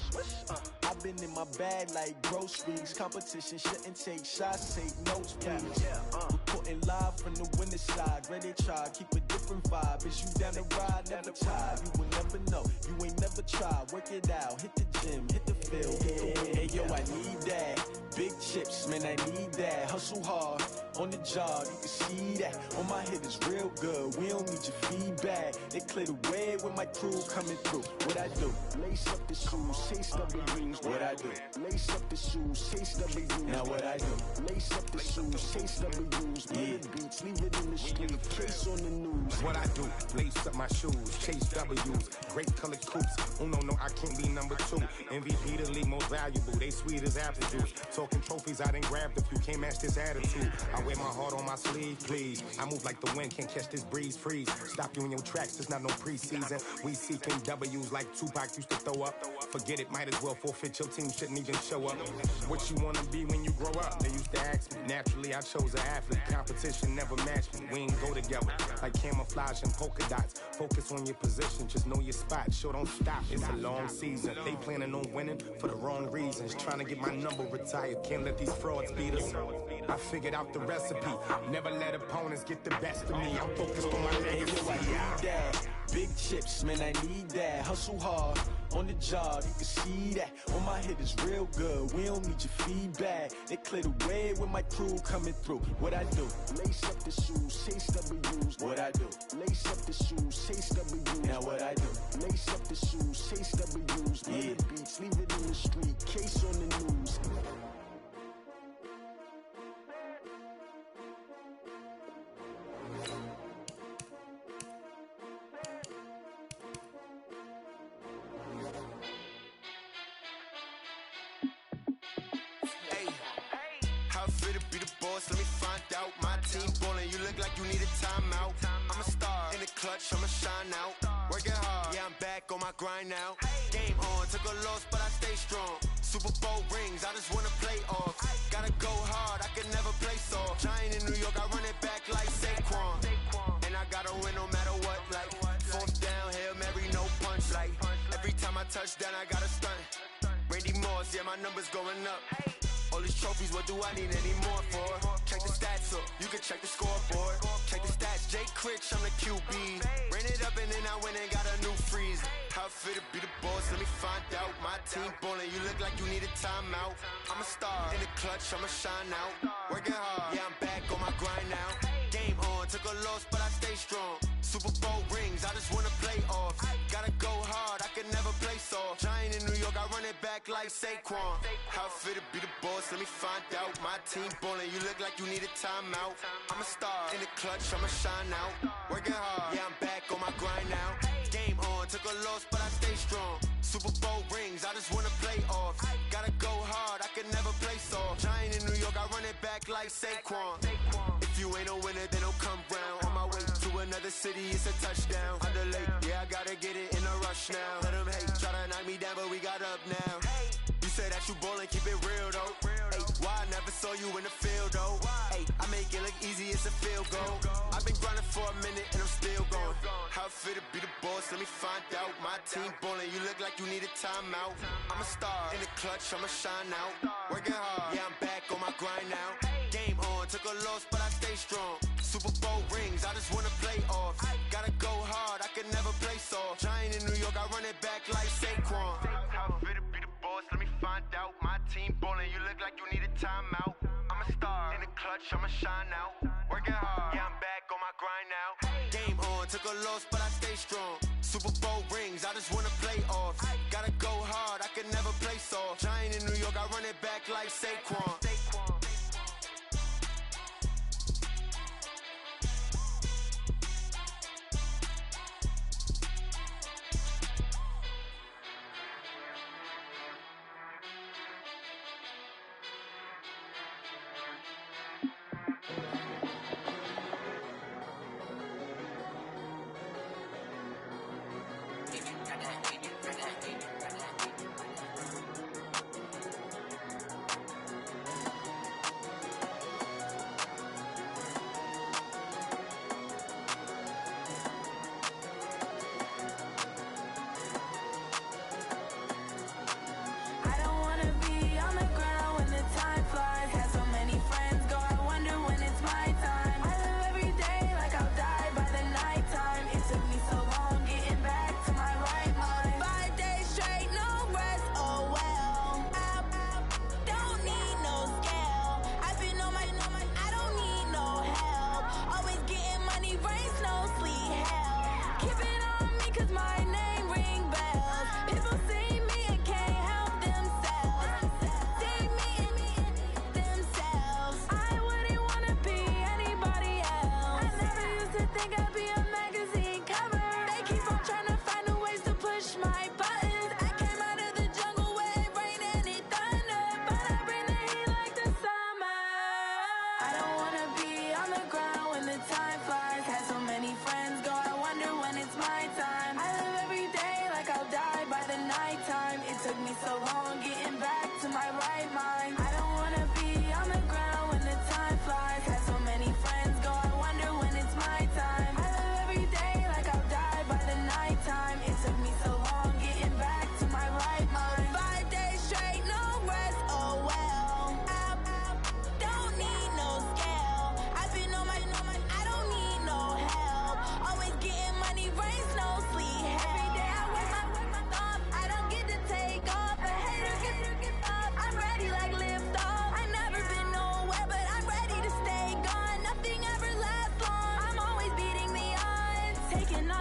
I've been in my bag like groceries. Competition shouldn't take shots, take notes, please. Reporting live from the winning side. Ready to try, keep a different vibe. Is you down the ride, never tired. You will never know, you ain't never tried. Work it out, hit the gym, hit the field. Hey, yo, I need that. Big chips, man, I need that. Hustle hard, on the job, you can see that. On my head is real good, we don't need your feedback. They clear the way with my crew coming through. What I do? Lace up the shoes, chase W's. What I do? Lace up the shoes, chase W's. Now what I do? Lace up the shoes, chase W's. Yeah, beats, leave it in the street, case on the news. What I do? Lace up my shoes, chase W's. Great colored coops. Oh no, I can't be number 2. MVP the league most valuable. They sweet as apple juice. Talking trophies, I didn't grab the few. Can't match this attitude. I wear my heart on my sleeve, please. I move like the wind, can't catch this breeze, freeze. Stop you in your tracks, there's not no preseason. We seeking W's like Tupac used to throw up. Forget it, might as well forfeit. Your team shouldn't even show up. What you wanna be when you grow up? They used to ask me. Naturally, I chose an athlete. Competition never matched me. We ain't go together like camouflage and polka dots. Focus on your position, just know your spot. Sure, don't stop. It's a long season. They planning on winning for the wrong reasons. Trying to get my number retired. Can't let these frauds beat us. I figured out the recipe. Never let opponents get the best of me. I'm focused on my legacy. Big chips, man, I need that. Hustle hard on the job, you can see that. On my head is real good, we don't need your feedback. They clear the way with my crew coming through. What I do? Lace up the shoes, chase W's. What I do? Lace up the shoes, chase W's. Now what I do? Lace up the shoes, chase W's. Yeah, beats, leave it in the street, case on the news. Let me find out. My team ballin', you look like you need a timeout. I'm a star in the clutch, I'ma shine out. Working hard, yeah, I'm back on my grind now. Game on, took a loss, but I stay strong. Super Bowl rings, I just wanna play off. Gotta go hard, I can never play soft. Giant in New York, I run it back like Saquon. And I gotta win no matter what, like 4th down, Hail Mary, no punch. Like every time I touch down, I gotta stunt. Randy Moss, yeah, my numbers going up. All these trophies, what do I need any more for? Check the stats up, you can check the scoreboard. Check the stats, Jay Critch, I'm the QB. Ran it up and then I went and got a new freeze. How fit to be the boss, let me find out. My team ballin', you look like you need a timeout. I'm a star, in the clutch, I'ma shine out. Working hard, yeah, I'm back on my grind now. Game on, took a loss, but I stay strong. Super Bowl rings, I just wanna play off. Gotta go hard, I can never play soft. Giant in New York, I run it back like Saquon. How fit to be the boss, let me find out. My team ballin', you look like you need a timeout. I'm a star, in the clutch, I'ma shine out. Working hard, yeah, I'm back on my grind now. Game on, took a loss, but I stay strong. Super Bowl rings, I just wanna play off. Gotta go hard, I can never play soft. Giant in New York, I run it back like Saquon. If you ain't a winner, then don't come round. On my way to another city, it's a touchdown. Underlay, yeah, I gotta get it in a rush now. Let them hate, try to knock me down, but we got up now. You say that you ballin', keep it real though. Hey, why I never saw you in the field though? Hey, I make it look easy, it's a field goal. I've been grinding for a minute and I'm still going. How fit to be the boss, let me find out. My team ballin', you look like you need a timeout. I'm a star, in the clutch, I'ma shine out. Working hard, yeah, I'm back on my grind now. Game on, took a loss, but I stay strong. Super Bowl rings, I just wanna play off. Gotta go hard, I can never play soft. Giant in New York, I run it back like Saquon. How fit to be the boss, let me find out. My team ballin', you look like you need a timeout. I'm a star, in the clutch, I'ma shine out. Working hard, yeah, I'm back on my grind now. Game on, took a loss, but I stay strong. Super Bowl rings, I just wanna play off. Gotta go hard, I can never play soft. Giant in New York, I run it back like Saquon.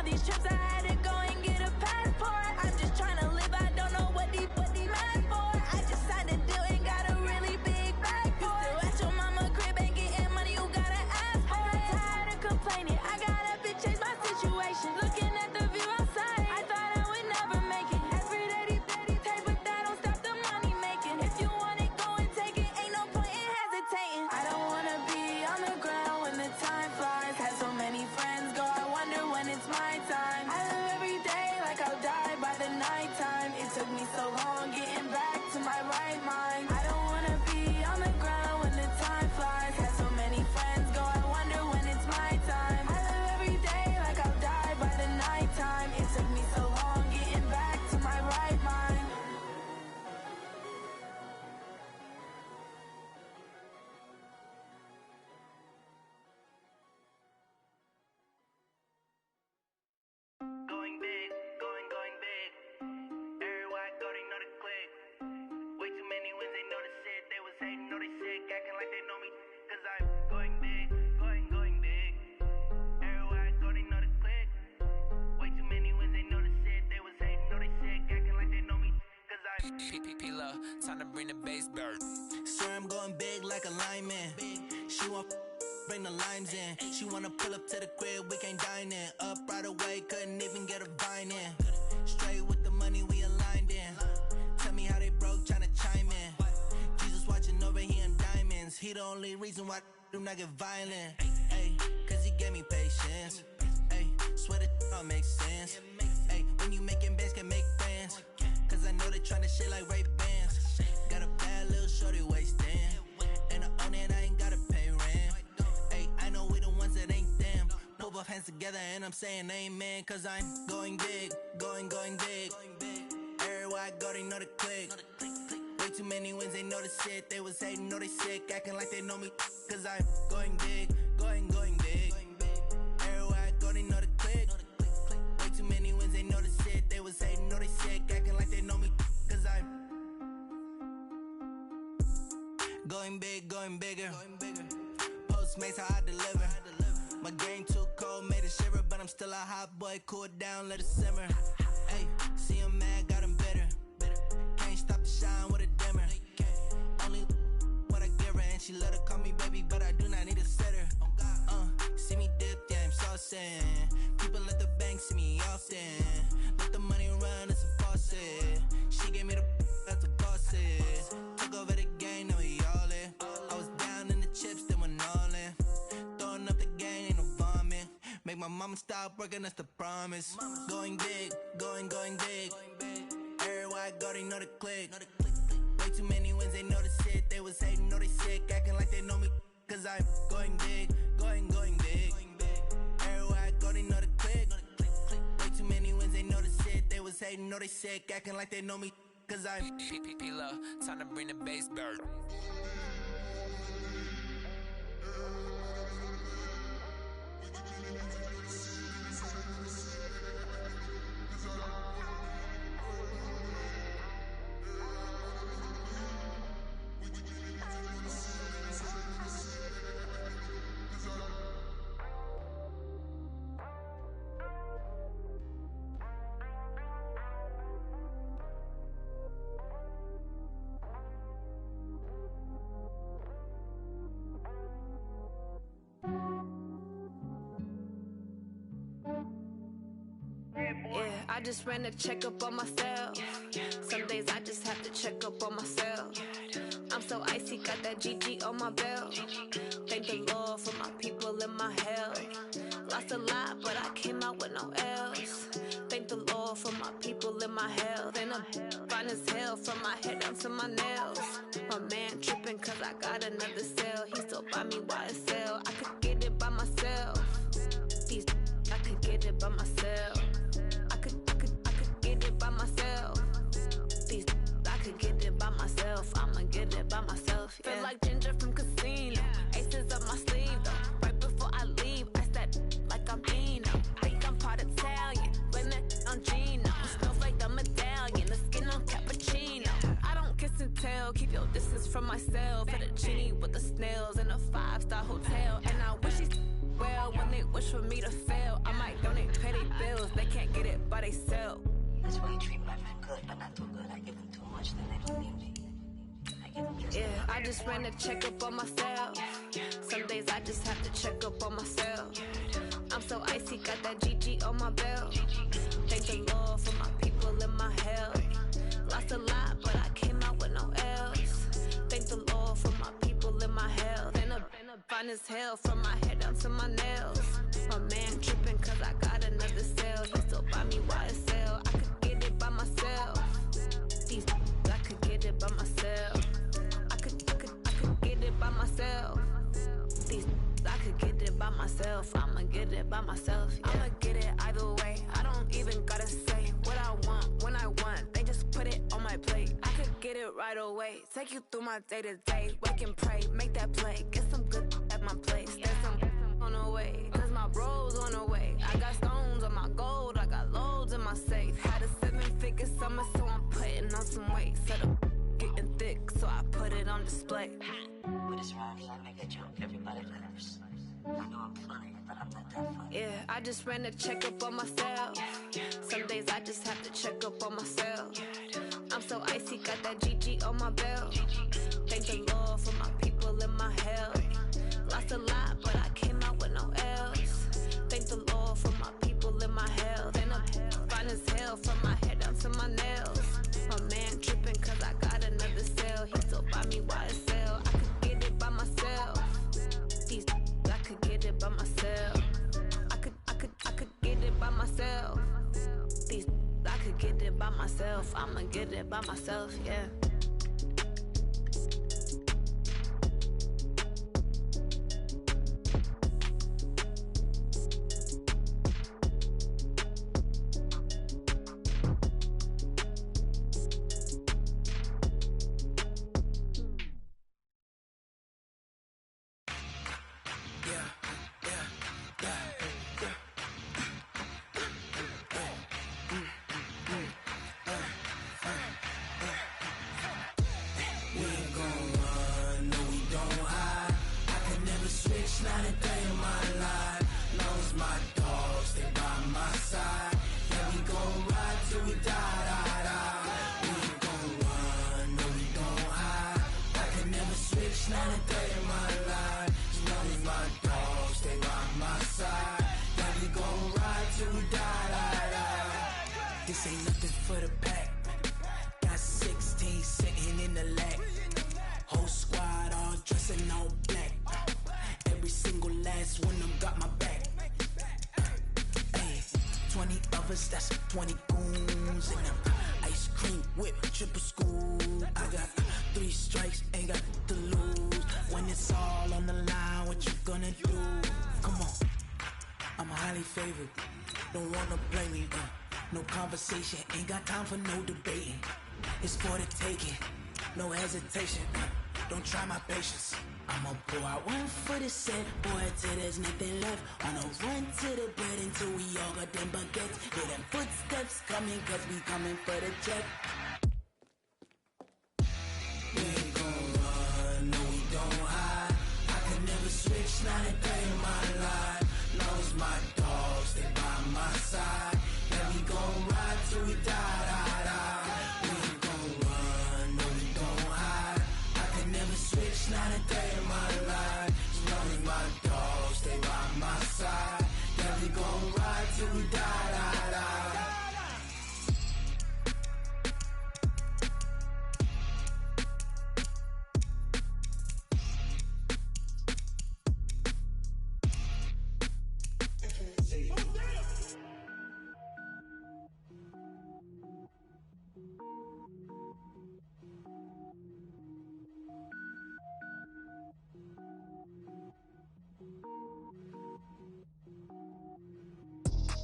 all these trips, I had to go and get a passport. I'm just trying to live, I don't know what they mad for. I just signed a deal and got a really big bag for it. You still at your mama crib and getting money, you gotta ask for it. I got tired of complaining, I got up and changed my situation. Looking at the view outside, I thought I would never make it. Every day they take, but that don't stop the money making. If you want it, go and take it, ain't no point in hesitating. I don't wanna be on the ground when the time flies. Had so many friends go, I wonder when it's my time. I live every day like I'll die by the nighttime. It took me so long getting back to my right mind. I don't wanna be on the ground when the time flies. Had so many friends go, I wonder when it's my time. I live every day like I'll die by the nighttime. It took me so long getting back to my right mind. Going big, going big. Everywhere I go, they know the click. Way too many wins, they know the shit. They was hating, know they sick, acting like they know me. Cause I'm going big, going big. Everywhere I go, they know the click. Way too many wins, they know the shit. They was hating, know they sick, acting like they know me. Cause I'm P-P-P-Love, time to bring the bass bird. swear I'm going big like a lineman. She want bring the limes in. She wanna pull up to the crib, we can't dine in. Up right away, couldn't even get a vine in. Straight with the money we aligned in. Tell me how they broke, tryna chime in. Jesus watching over here in diamonds. He the only reason why do not get violent. Ay, cause he gave me patience. Ay, swear that don't make sense. Ay, when you making bands, can make friends. Cause I know they tryna shit like Ray Bans. Got a bad little shorty wasting. And I own it, I ain't gotta pay rent. Ay, I know we the ones that ain't them. Pull both hands together and I'm saying amen. Cause I'm going big, going big. Everywhere I go, they know the click. Way too many wins, they know the shit. They was hating, know they sick, acting like they know me. Cause I'm going big, going big. Everywhere I go, they know the click. Way too many wins, they know the shit. They was hating, know they sick, acting like they know me. Cause I'm going big, going bigger. Postmates, how I deliver. My game too cold, made it shiver. But I'm still a hot boy, cool it down, let it simmer. Hey, see him mad, got him bitter. Can't stop the shine with a dimmer. Only what I give her, and she let her call me baby, but I do not need a sitter. See me dip, yeah, I'm saucing. People at the bank see me often. Let the money run, it's a faucet. She gave me the that's a boss it. Took over the game, now we all in. I was down in the chips, then went all in. Throwing up the game, ain't no vomit. Make my mama stop working, that's the promise. Going big, going big. Everywhere I go, they know the click. Way too many wins, they know the shit. They was hating, know they sick, acting like they know me. Cause I'm going big, going big. Everywhere I go, they know the click. Way too many wins, they know the shit. They was hating, know they sick, acting like they know me. Cause I'm P-P-P-Love, time to bring the bass bird. I just ran a checkup on myself. Some days I just have to check up on myself. I'm so icy, got that GG on my belt. Thank the Lord for my people and my health. Lost a lot, but I came out with no else. Thank the Lord for my people and my health. And I'm fine as hell from my head down to my nails. My man tripping cause I got another cell. He still buy me YSL. I could get it by myself. These I could get it by myself. I could get it by myself. These I could get it by myself. I'ma get it by myself. Yeah. Feel like Ginger from Casino. Aces up my sleeve though. Right before I leave, I said like I'm Dino. Think I'm part Italian. Blame it on Gino. Smells like the medallion. The skin on cappuccino. I don't kiss and tell. Keep your distance from myself. At a genie with the snails in a 5-star hotel. And I wish he's well when they wish for me to fail. I might donate, pay they bills. they can't get it by themselves. That's why you treat my man good, but not too good. I give them too much, then they don't need me. Yeah, I just ran a checkup on myself. Some days I just have to check up on myself. I'm so icy, got that GG on my belt. Thank the Lord for my people in my health. Lost a lot, but I came out with no else. Thank the Lord for my people in my health. And I'm fine as hell from my head down to my nails. My man tripping cause I got another cell. He still buy me YSL. I could get it by myself. These I could get it by myself. I could get it by myself. These I could get it by myself. I'ma get it by myself. Yeah. I'ma get it either way. I don't even gotta say what I want when I want. They just put it on my plate. I could get it right away. Take you through my day to day. Wake and pray, make that play. Get some good at my place. There's some on the way. Cause my bro's on the way. I got stones on my gold. I got loads in my safe. Had a 7-figure summer, so I'm putting on some weight. Set up getting thick, so I put it on display. With this round, I make a jump. Everybody laughs. I know I'm funny, but I'm not that funny. Yeah, I just ran a checkup on myself. Some days I just have to check up on myself. I'm so icy, got that GG on my belt. Thank the Lord for my people in my health. Lost a lot, but I came out with no else. Thank the Lord for my people in my health. And I'm fine as hell from my head down to my nails. My man tripping cause I got another cell. He still buy me YSL. I could get it by myself. These I could get it by myself. I could get it by myself. These I could get it by myself. I'ma get it by myself, yeah. This ain't nothing for the pack. Got 16 sitting in the lap. Whole squad all dressing all black. Every single last one of them got my back. Hey, 20 of us, that's 20 goons in them. Ice cream whip, triple scoop. I got 3 strikes, ain't got to lose. When it's all on the line, what you gonna do? Come on, I'm highly favored. Don't wanna blame me, no conversation, ain't got time for no debating. It's for the taking, no hesitation. Don't try my patience. I'ma pour out one for the set, boy, till there's nothing left. On a run to the bread until we all got them baguettes. Hear them footsteps coming, cause we coming for the check. We ain't gon' run, no we don't hide. I can never switch, not a day in my life. Long as my dogs stay by my side. Yeah, we gon' ride till we die. We ain't gon' run, no we don't hide. I can never switch, not a day in my life. As long as my dogs stay by my side. Yeah, we gon' ride till we die.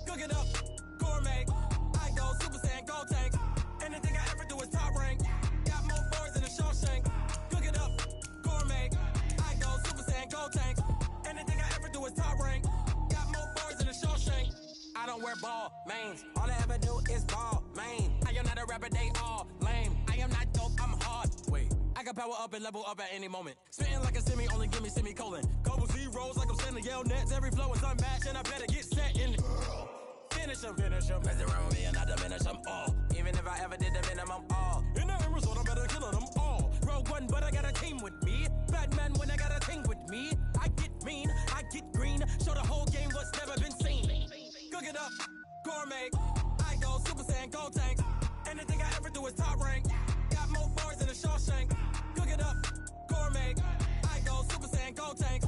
Cook it up, gourmet. I go Super Saiyan, gold tank. Anything I ever do is top rank. Got more boards than a Shawshank. Cook it up, gourmet. I go Super Saiyan, gold tank. Anything I ever do is top rank. Got more boards than a Shawshank. I don't wear ball mains. All I ever do is ball main. I am not a rapper, they all lame. I am not dope, I'm hard. Wait, I can power up and level up at any moment. Spitting like a semi, only give me semicolon. Couple zeros like I'm sending yell nets. Every flow is unmatched, and I better get set in it. finish them. Mess around with me and I diminish them all. Even if I ever did the minimum, all. In the end result, I better kill them all. Rogue One, but I got a team with me. Batman when I got a team with me. I get mean, I get green. Show the whole game what's never been seen. Cook it up, gourmet. I go Super Saiyan, Gold Tank. Anything I ever do is top rank. Got more bars than a Shawshank. Cook it up, gourmet. I go Super Saiyan, Gold Tank.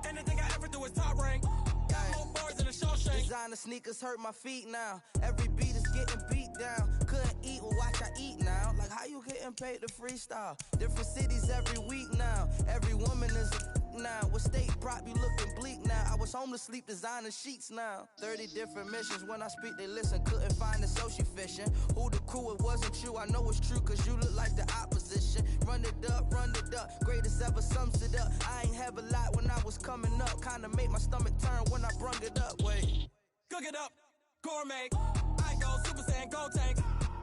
Anything I ever do is top rank. Got more bars than a Shawshank. Designer sneakers hurt my feet now. Every beat is getting beat down. Couldn't eat, well watch I eat now. Like how you getting paid to freestyle? Different cities every week now. Every woman is a now. What state prop you looking bleak now? I was homeless, sleep designer sheets now. 30 different missions. When I speak they listen. Couldn't find the social fishing. Who the crew? It wasn't you. I know it's true cause you look like the opposition. Run it up, greatest ever sums it up. I ain't have a lot when I was coming up. Kinda made my stomach turn when I brung it up. Wait. Cook it up, gourmet. I go Super Saiyan, Gold Tank.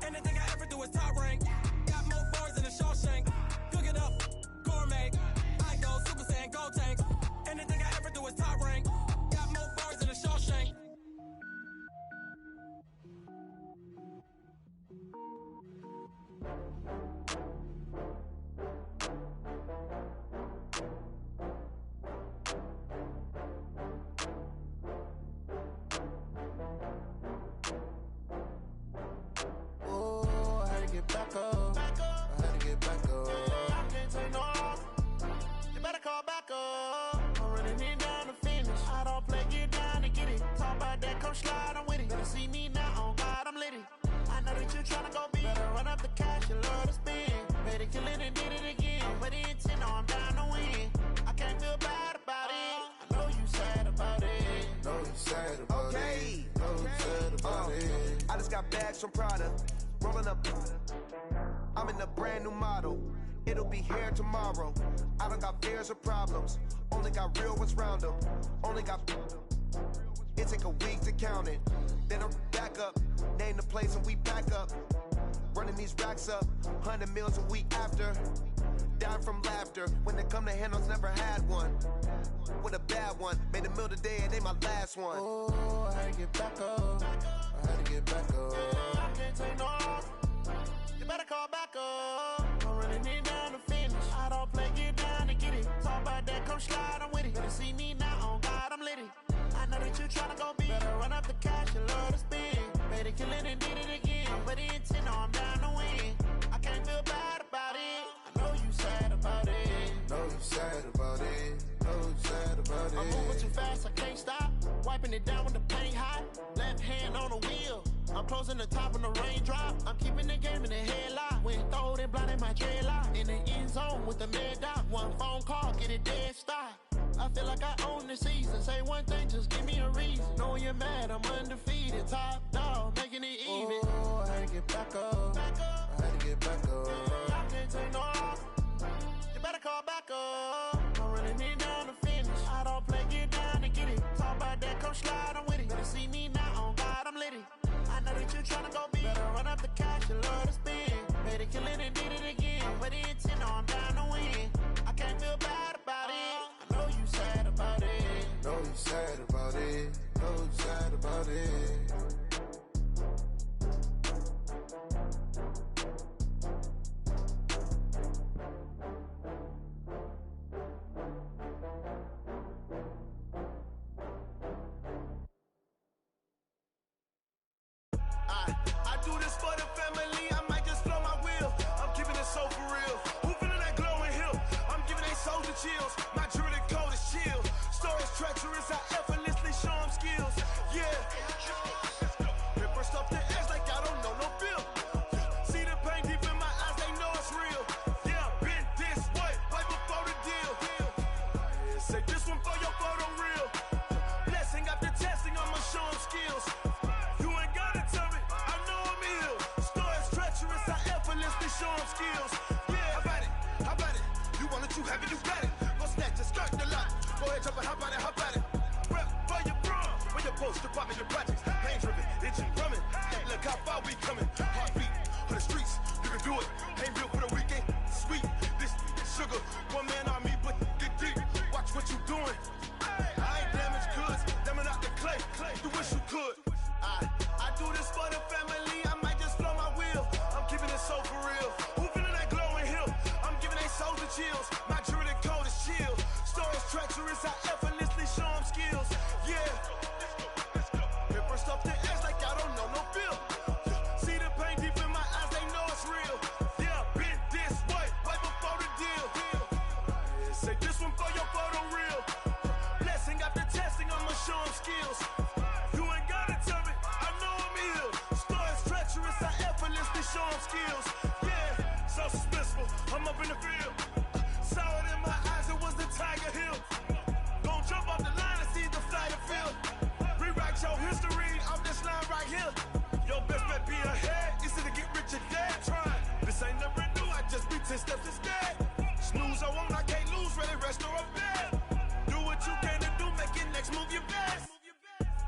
Anything I ever do is top rank. Got more bars than a Shawshank. Cook it up, gourmet. I go Super Saiyan, Gold Tank. Anything I ever do is top rank. Got more bars than a Shawshank. Back up. I had to get back up. I can't take no loss. You better call back up. I'm running it down to finish. I don't play, get down to get it. Talk about that, come slide, I'm with it. Better see me now, on God, I'm lit it. I know that you tryna go big. Better run up the cash, you love to spend. Better kill it and did it again. But the intent, no, I'm down to win. I can't feel bad about it. I know you sad about it. Know you sad about it. Know you sad about it. I just got bags from Prada. Rolling up, I'm in a brand new model. It'll be here tomorrow. I don't got fears or problems. Only got real ones round them. Only got. It take a week to count it. Then I'm back up. Name the place and we pack up. Running these racks up. 100 meals a week after. Dying from laughter. When they come to handles, never had one. With a bad one. Made a meal today and they my last one. Oh, I had to get back up. I had to get back up. I can't take no loss. You better call back up. I'm running it down to finish. I don't play, get down to get it. Talk about that, come slide, I'm with it. Better see me now, on God, I'm lit it. I know that you tryna go big. Better run up the cash, you love to spend. Better kill it and did it again. But the intent, no, I'm down to win. I can't feel bad about it. I know you sad about it. Know you sad about it. Know you sad about it. I'm moving too fast, I can't stop. Wiping it down when the paint hot. Left hand on the wheel. I'm closing the top when the raindrop. I'm keeping the game in the headlock. When throwed and blinded my dreadlock. In the end zone with the mad dot. One phone call, get it dead stop. I feel like I own the season. Say one thing, just give me a reason. Knowing you're mad, I'm undefeated. Top dog, making it even. Oh, I had to get back up. I had to get back up. I can't take no loss. You better call back up. I'm running it down to finish. I don't play, get down to get it. Talk about that, come slide, I'm with it. Better see me now, on God, I'm lit it. I know that you tryna go big. Better run up the cash, you love to spend. Better kill it and did it again. But the intent, no, I'm down to win. I can't feel bad about it. I know you sad about it. Know you sad about it. Know you sad about it. I do this for the family, I might just blow my wheel. I'm keeping it so for real. Who feeling that glowing hill? I'm giving they soldier chills. My jewelry cold is chill. Stories treacherous, I effortlessly show them skills. Yeah. Paper stuff the edge like I don't know no bill. See the pain deep in my eyes, they know it's real. Yeah, been this way, right before the deal. Say this one for your photo reel. Blessing after testing, I'ma show them skills. Show them skills. Yeah, how about it? You want it, you have it, you got it. Go snatch it, start the lot. Go ahead, jump it, how about it? Rep for your bro. When you're post, you're popping your projects. Pain driven, itching, drumming. Look how far we coming. Heartbeat on the streets, you can do it. Ain't real for the weekend. Sweet, this sugar. One man army, but get deep. Watch what you doing. I ain't damaged goods, damn it out the clay. You wish you could. skills. You ain't gotta tell me, I know I'm ill. Stories treacherous, I effortlessly show them skills. Yeah, so suspenseful, I'm up in the field. Saw it in my eyes, it was the Tiger Hill. Gon' jump off the line and see the flight of field. Rewrite your history off this line right here. Your best bet be ahead, easy to get rich or dead. Trying, this ain't never new, I just be 10 steps instead. Snooze, I won't, I can't lose, ready, rest or I'm dead. Do what you can to do, make your next move your best.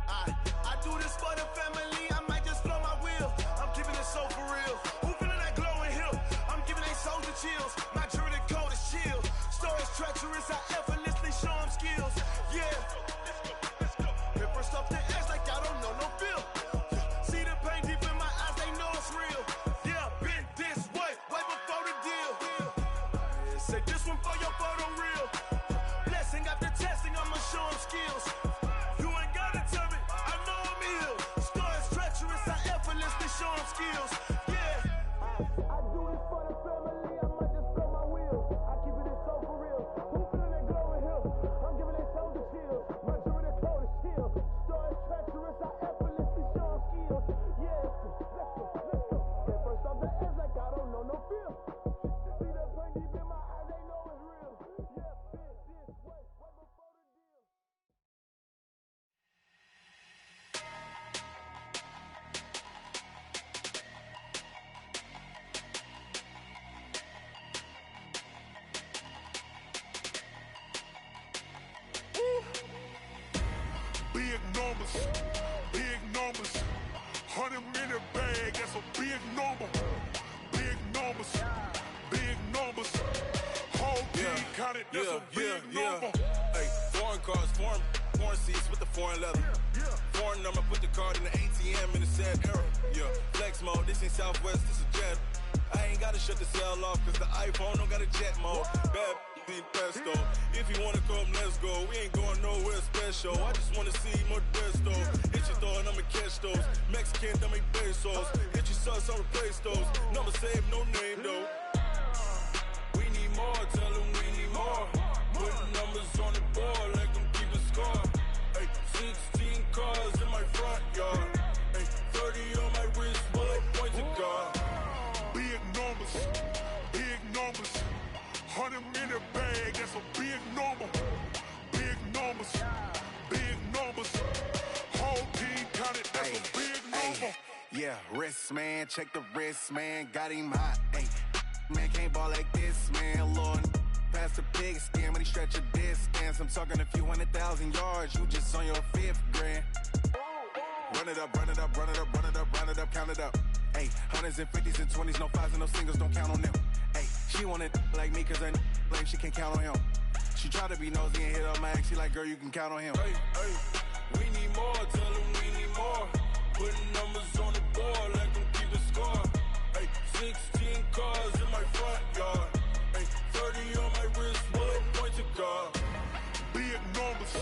I do this for the family, I might just blow my wheel. I'm keeping it so for real. Who feeling that glowing hill? I'm giving they souls the chills. My jury code is chill. Stories treacherous, I effortlessly show them skills. Yeah. Hit first off the edge like I don't know no feel. See the pain deep in my eyes, they know it's real. Yeah, been this way before the deal. Say this one for your photo reel. Blessing after testing, I'ma show them skills. You ain't gotta tell me, I know I'm ill. Stories treacherous, I effortlessly show them skills. Yeah. I do this for the family, I might just blow my wheel. I keep it so for real. Who feeling that glowing hill? I'm giving they souls the chills. My jury the code is chill. Stories treacherous, I effortlessly show them skills. Yeah. Let's go. Get first off the edge like I don't know no feel. See the pain deep in my eyes, they know it's real. Yeah, been this way before the deal. Big numbers, 100-minute bag, that's a big number. Big numbers, whole team counted, that's a big number. Hey, foreign cars, foreign seats with the foreign leather. Foreign number, put the card in the ATM in the sad era. Yeah, flex mode, this ain't Southwest, this is Jet. I ain't gotta shut the cell off, cause the iPhone don't got a jet mode. Bad need pesto. If you wanna come, let's go. We ain't going nowhere special. I just wanna see more Modesto. Hit your thought, I'ma catch those. Mexican, I make pesos. Hit your sus, I'll replace those. Number saved, no name though. We need more, tell them we need more. Putting numbers on the board like I'm keeping score. Hey, 16 cars in my front yard. Hey, 30 on my wrist, bullet point to God. Big numbers, 100-minute bag, that's a big number. Big numbers, whole team counted, that's a big number. Yeah, wrist man, check the wrist man, got him hot. Ay, man can't ball like this, man. Lord, past the pig skin when he stretch a distance. I'm talking a few 100,000 yards, you just on your 5th grand. Run it up, count it up. Ay, hundreds and 50s and 20s, no 5s and no singles, don't count on them. Ay, she want it like me, cause her blame, she can't count on him. She try to be nosy and hit up my ex, she like, girl, you can count on him. Hey, we need more, tell them we need more. Putting numbers on the board like I'm keeping score. Hey, 16 cars in my front yard. Hey, 30 on my wrist, bullet point to God. Big numbers,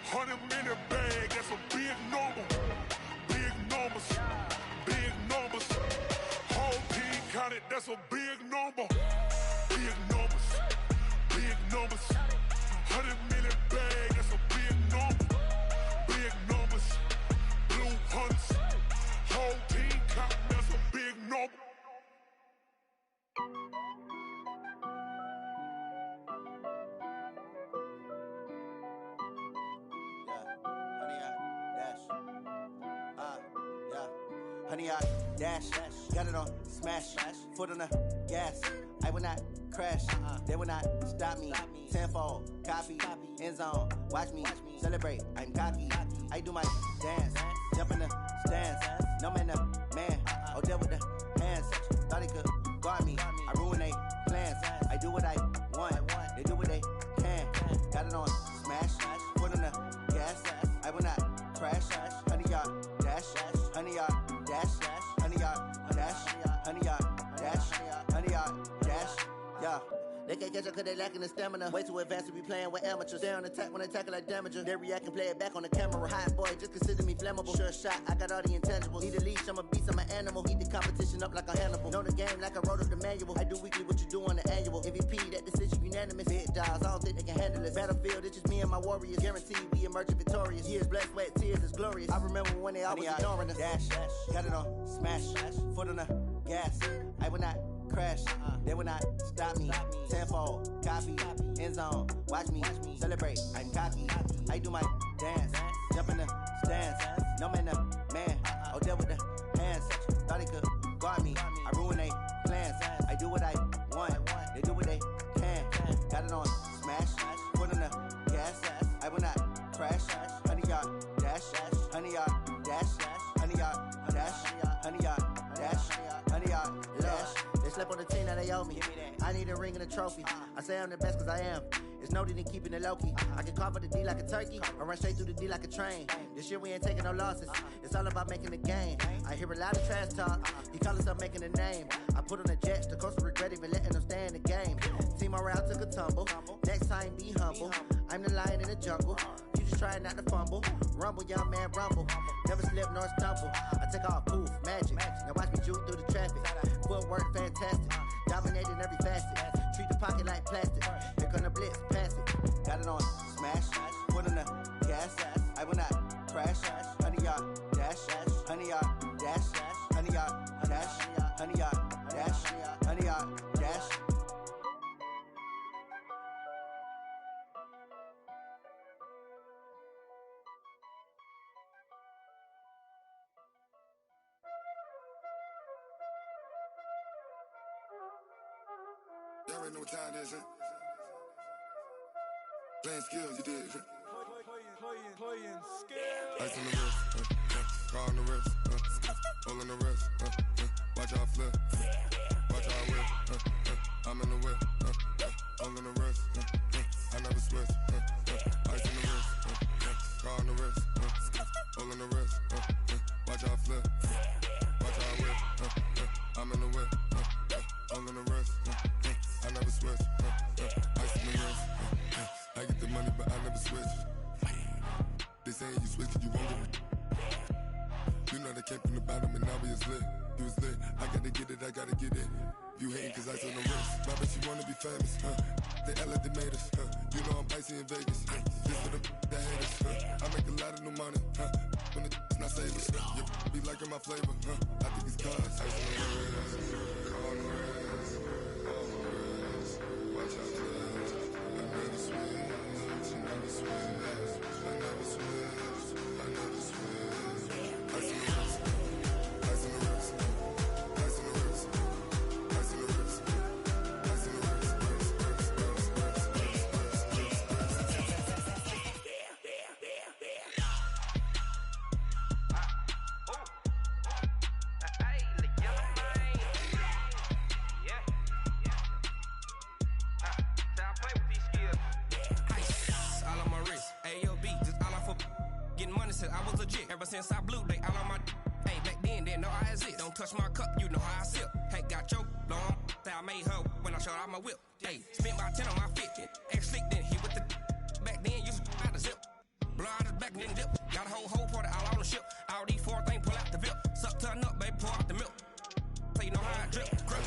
100-minute bag, that's a big number. Big numbers, whole team counted, that's a big number. Big numbers, 100-minute bag, that's a big number. Big numbers, blue hunts, whole team counting, that's a big number. Honey, I dash, got it on smash, foot on the gas. I will not crash, they will not stop me. Tenfold, copy, end zone, watch me celebrate. I'm cocky, I do my dance, jump in the stands. No man, man, oh there with the hands. Thought he could guard me, I ruin they plans. I do what I want, they do what they can. Got it on smash, foot on the gas. I will not crash, honey, y'all dash, honey, y'all dash, honey, y'all dash, honey, y'all dash, honey, y'all dash. Yeah, they can't catch up cause they lacking the stamina. Way too advanced to be playing with amateurs. They on attack when they tackle like damager. They react and play it back on the camera. Hot boy, just consider me flammable. Sure shot, I got all the intangibles. Need a leash, I'm a beast, I'm an animal. Eat the competition up like a Hannibal. Know the game like I wrote up the manual. I do weekly what you do on the annual. MVP, that decision unanimous. Big dogs, I don't think they can handle it. Battlefield, it's just me and my warriors. Guaranteed we emerging victorious. Years, blood, sweat, tears, it's glorious. I remember when they always ignoring us. Dash, got it on, smash, foot on the gas. I will not crash, they will not stop me. Tenfold, copy, end zone, watch me celebrate. I'm cocky, I do my dance, jump in the stands. No man, man, oh there with the hands. Thought they could guard me, I ruin they plans. I do what I want, they do what they can. Got it on, smash, foot on the gas. I will not crash, 100-yard dash, 100-yard dash, 100-yard dash, 100-yard dash, 100-yard dash. They slept on the team that they owe me. I need a ring and a trophy. I say I'm the best cause I am. It's noted in keeping it low-key. I can carve up the D like a turkey or run straight through the D like a train. This year we ain't taking no losses. It's all about making the game. I hear a lot of trash talk. He call himself making a name. I put on the Jets. The coach will regret even letting them stay in the game. Team morale took a tumble. Next time be humble. I'm the lion in the jungle. You just try not to fumble. Rumble, young man, rumble. Never slip nor stumble. I take off, poof, magic. Now watch me juke through the traffic. Footwork fantastic. Dominating every facet. Treat the pocket like plastic. Here come the blitz, pass it. Got it on, smash. Foot on the gas. I will not crash. 100-yard dash. 100-yard dash. 100-yard dash. 100-yard dash. 100-yard dash. Y'all already know what time it is, huh? Playing skills, you did, huh? Playing skills. Ice on the wrist, car on the wrist, hole on the wrist, watch how I flip, watch how I whip, I'm in the whip, hole on the wrist, I never switch, ice on the wrist, car on the wrist, hole on the wrist, watch how I flip, watch how I whip, I'm in the whip, hole on the wrist, I never switch, ice on the wrist, I get the money but I never switch. They saying you switch cause you won't get it. You know they came from the bottom and now we is lit. You was lit, I gotta get it, I gotta get it. You hating cause ice on the wrist. My bitch, you wanna be famous, They act like they made us, You know I'm icy in Vegas, Just for the that hate us, I make a lot of new money, When it's not savers, You be liking my flavor, I think it's cause ice on the wrist, on the wrist, on the wrist. Watch out for that, I never switch, I never switch. Ever since I blew, they all on my hey, back then, didn't know I exist. Don't touch my cup, you know how I sip. Hey, got your long that I made her when I showed out my whip. Hey, spent about 10 on my fit. Ex-slick, then hit with the back then, used to out the zip. Blow out his back, then dip. Got a whole party all on the ship. All these four things, pull out the VIP. Suck, turn up, baby, pour out the milk. So you know how I drip. Grip.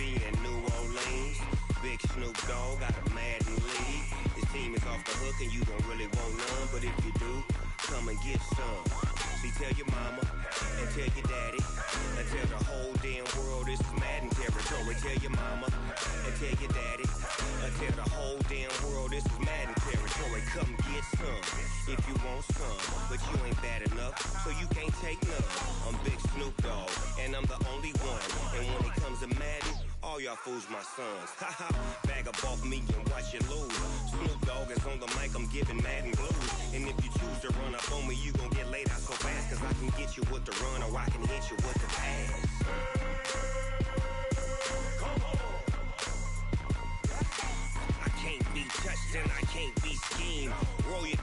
Mississippi and New Orleans. Big Snoop Dogg got a Madden lead. His team is off the hook and you don't really want none, but if you do, come and get some. See, tell your mama and tell your daddy and tell the whole damn world this is Madden territory. Tell your mama and tell your daddy and tell the whole damn world this is Madden territory. Come get some if you want some, but you ain't bad enough, so you can't take none. I'm Big Snoop Dogg and I'm the only one, and when it comes to Madden, all y'all fools my sons. Haha, bag up off me and watch you lose. Snoop Dogg is on the mic, I'm giving Madden blues. And if you choose to run up on me, you gon' get laid out so fast, cause I can get you with the run or I can hit you with the pass. Come on. I can't be touched and I can't be schemed. Roll you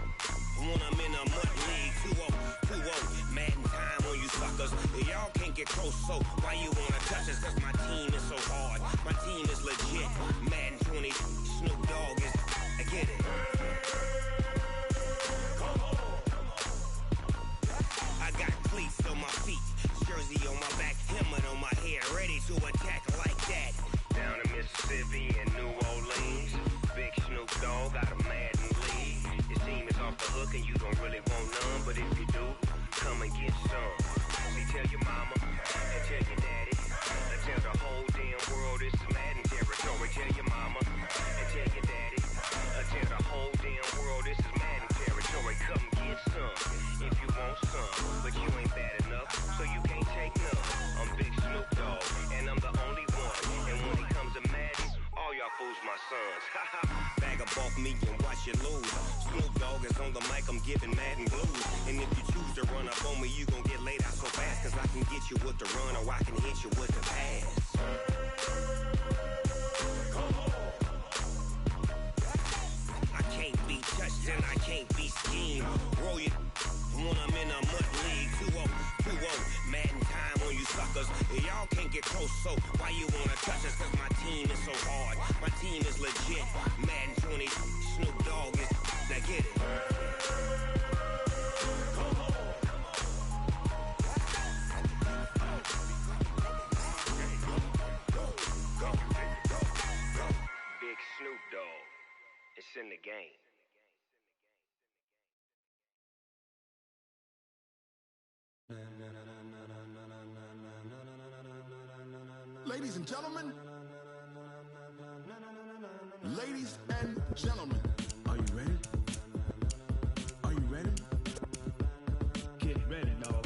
when I'm in a mud league. 2-0, Madden time on you suckers. Y'all can't get close, so why you wanna touch us? Cause my team is so hard, my team is legit. Madden 20, Snoop Dogg is, I get it. I got cleats on my feet, jersey on my back, helmet on my head, ready to attack like that. Down in Mississippi and New Orleans, Big Snoop Dogg got a Madden lead. His team is off the hook and you don't really want none, but if you do, come and get some. See, tell your mama and tell your daddy and tell the whole damn world this is Madden territory. Tell your mama and tell your daddy and tell the whole damn world this is Madden territory. Come get some if you want some, but you ain't bad enough, so you can't take none. I'm Big Snoop Dogg and I'm the only one, and when it comes to Madden, all y'all fools my sons. Haha, bag up off me and watch you lose. Snoop Dogg is on the mic, I'm giving Madden blues. And if you choose to run up on me, you gon' get laid out so fast, cause I can get you with the run or I can hit you with the pass. Come on. I can't be touched and I can't be schemed. Roll you when I'm in a mud league. 2-0, Madden time on you suckers. Y'all can't get close, so why you wanna touch us? Cause my team is so hard, my team is legit. Madden 20, Snoop Dogg is, now get it. Big Snoop Dogg, it's in the game. Ladies and gentlemen, ladies and gentlemen, are you ready? Are you ready? Get ready, dog.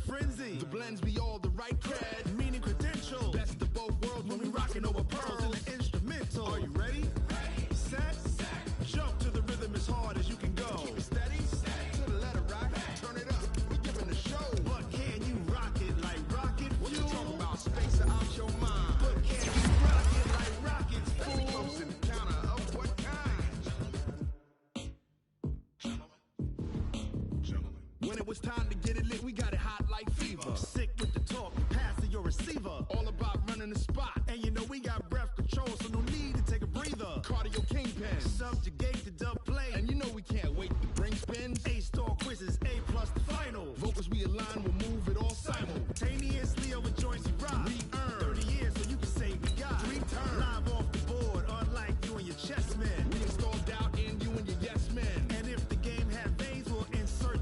Frenzy. The blends be all the right cred, meaning credential. Best of both worlds when we rockin' over pearls in the instrumental. Are you ready? Set, jump to the rhythm as hard as you can go. Keep it steady, to the letter rock. Turn it up, we giving a show. But can you rock it like rocket fuel? What you talking about? Space out your mind. But can you rock it like rockets, fool? Close in the counter of what kind? Gentlemen. When it was time to get it lit, we got it hot like fever. Sick with the talk, passing your receiver. All about running the spot. And you know we got breath control, so no need to take a breather. Cardio kingpin, subjugate the dub play. And you know we can't wait to bring spins. A-star quizzes, A+ the final. Vocals we align, we'll move it all simultaneously over joints we rock. We earn 30 years, so you can say we got 3 turns. Live off the board, unlike you and your chess men. We install doubt in you and your yes men. And if the game had veins, we'll insert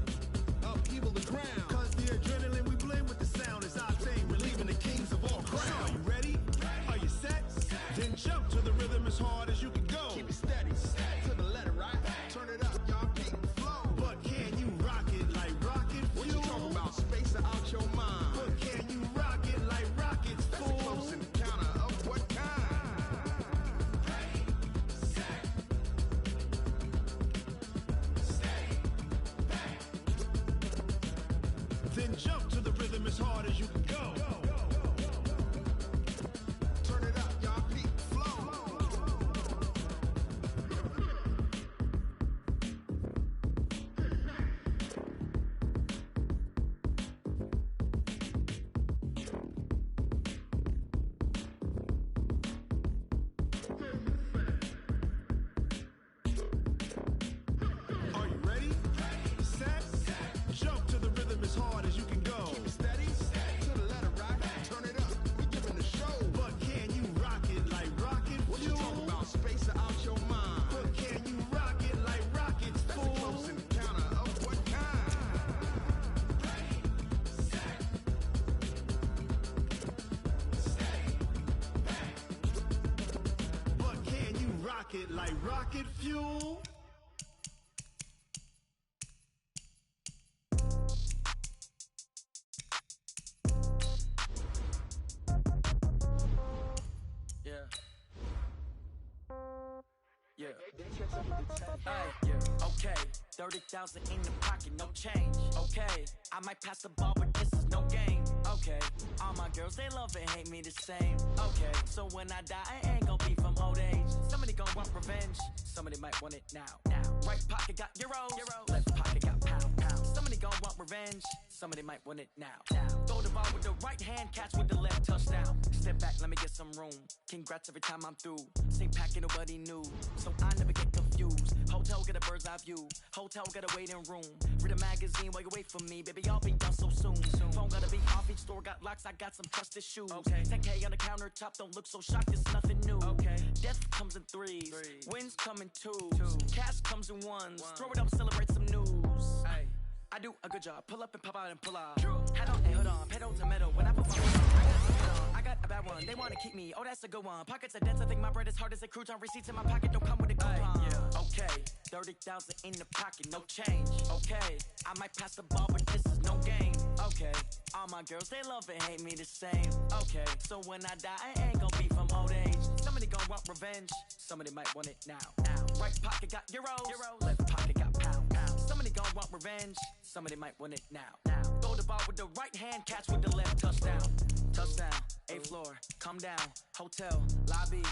upheaval the ground. Cause the adrenaline we blend with the sound is our thing. We're leaving the kings of all crowns. So are you ready? Are you set? Then jump to the rhythm as hard as you can go. Keep it steady, to the letter right. Turn it up, y'all keep the flow. But can you rock it like rocket fuel? What you talking about? Space out your mind. But can you rock it like rockets, fool? That's close in the counter of what kind? Ready, set, steady, back. Then jump to the rhythm as hard as you can go. Turn rocket like rocket fuel. Yeah. Hey, yeah. Okay. 30,000 in the pocket, no change. Okay. I might pass the ball, but this is no game. Okay. All my girls, they love and hate me the same. Okay. So when I die, I ain't gon' be from old age. Somebody gon' want revenge. Somebody might want it now. Right pocket got euros. Left pocket got pound. Somebody gon' want revenge. Somebody might want it now. Throw the ball with the right hand, catch with the left, touchdown. Step back, let me get some room. Congrats every time I'm through. Same packet, nobody knew. So I never get confused. Hotel get a bird's eye view. Hotel got a waiting room. Read a magazine while you wait for me. Baby, I'll be done so soon. Phone gotta be off, each store got locks. I got some trusted shoes. 10K on the countertop, don't look so shocked, it's nothing new. Death comes in threes. Wins come in twos. Cash comes in ones. Throw it up, celebrate some news. I do a good job. Pull up and pop out and pull out. Head on and hood on, pedal to metal. When I put my foot on, I got a bad one. They wanna keep me. Oh, that's a good one. Pockets are dense. I think my bread is hard as a crouton. Receipts in my pocket don't come with a coupon. Okay, 30,000 in the pocket, no change. Okay, I might pass the ball, but this is no game. Okay, all my girls they love and hate me the same. Okay, so when I die, I ain't gon' be from old age. Somebody gon' want revenge. Somebody might want it now. Right pocket got euros. Left pocket got pound. Somebody gon' want revenge. Somebody might want it now. Throw the ball with the right hand, catch with the left, touchdown. Touchdown, 8th floor, come down, hotel, lobby.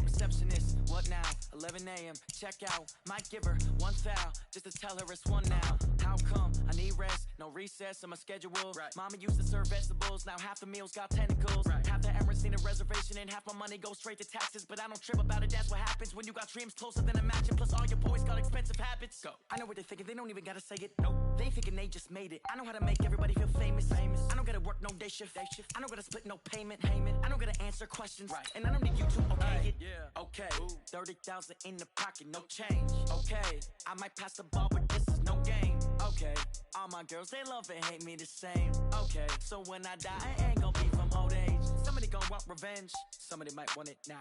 Receptionist, what now? 11 a.m., check out. Might give her one foul, just to tell her it's one now. How come? I need rest, no recess on my schedule. Mama used to serve vegetables, now half the meals got tentacles. Half the Emirates need a reservation and half my money goes straight to taxes. But I don't trip about it, that's what happens when you got dreams closer than a mansion. Plus all your boys got expensive habits. Go. I know what they're thinking, they don't even gotta say it. Nope. They thinking they just made it. I know how to make everybody feel famous. I don't gotta work no day shift. I don't gotta split no payment. I don't gotta answer questions. And I don't need you to okay it. Okay, 30,000 in the pocket, no change. Okay, I might pass the ball, but this is no game. Okay, all my girls, they love and hate me the same. Okay, so when I die, I ain't gon' be from old age. Somebody gon' want revenge. Somebody might want it now.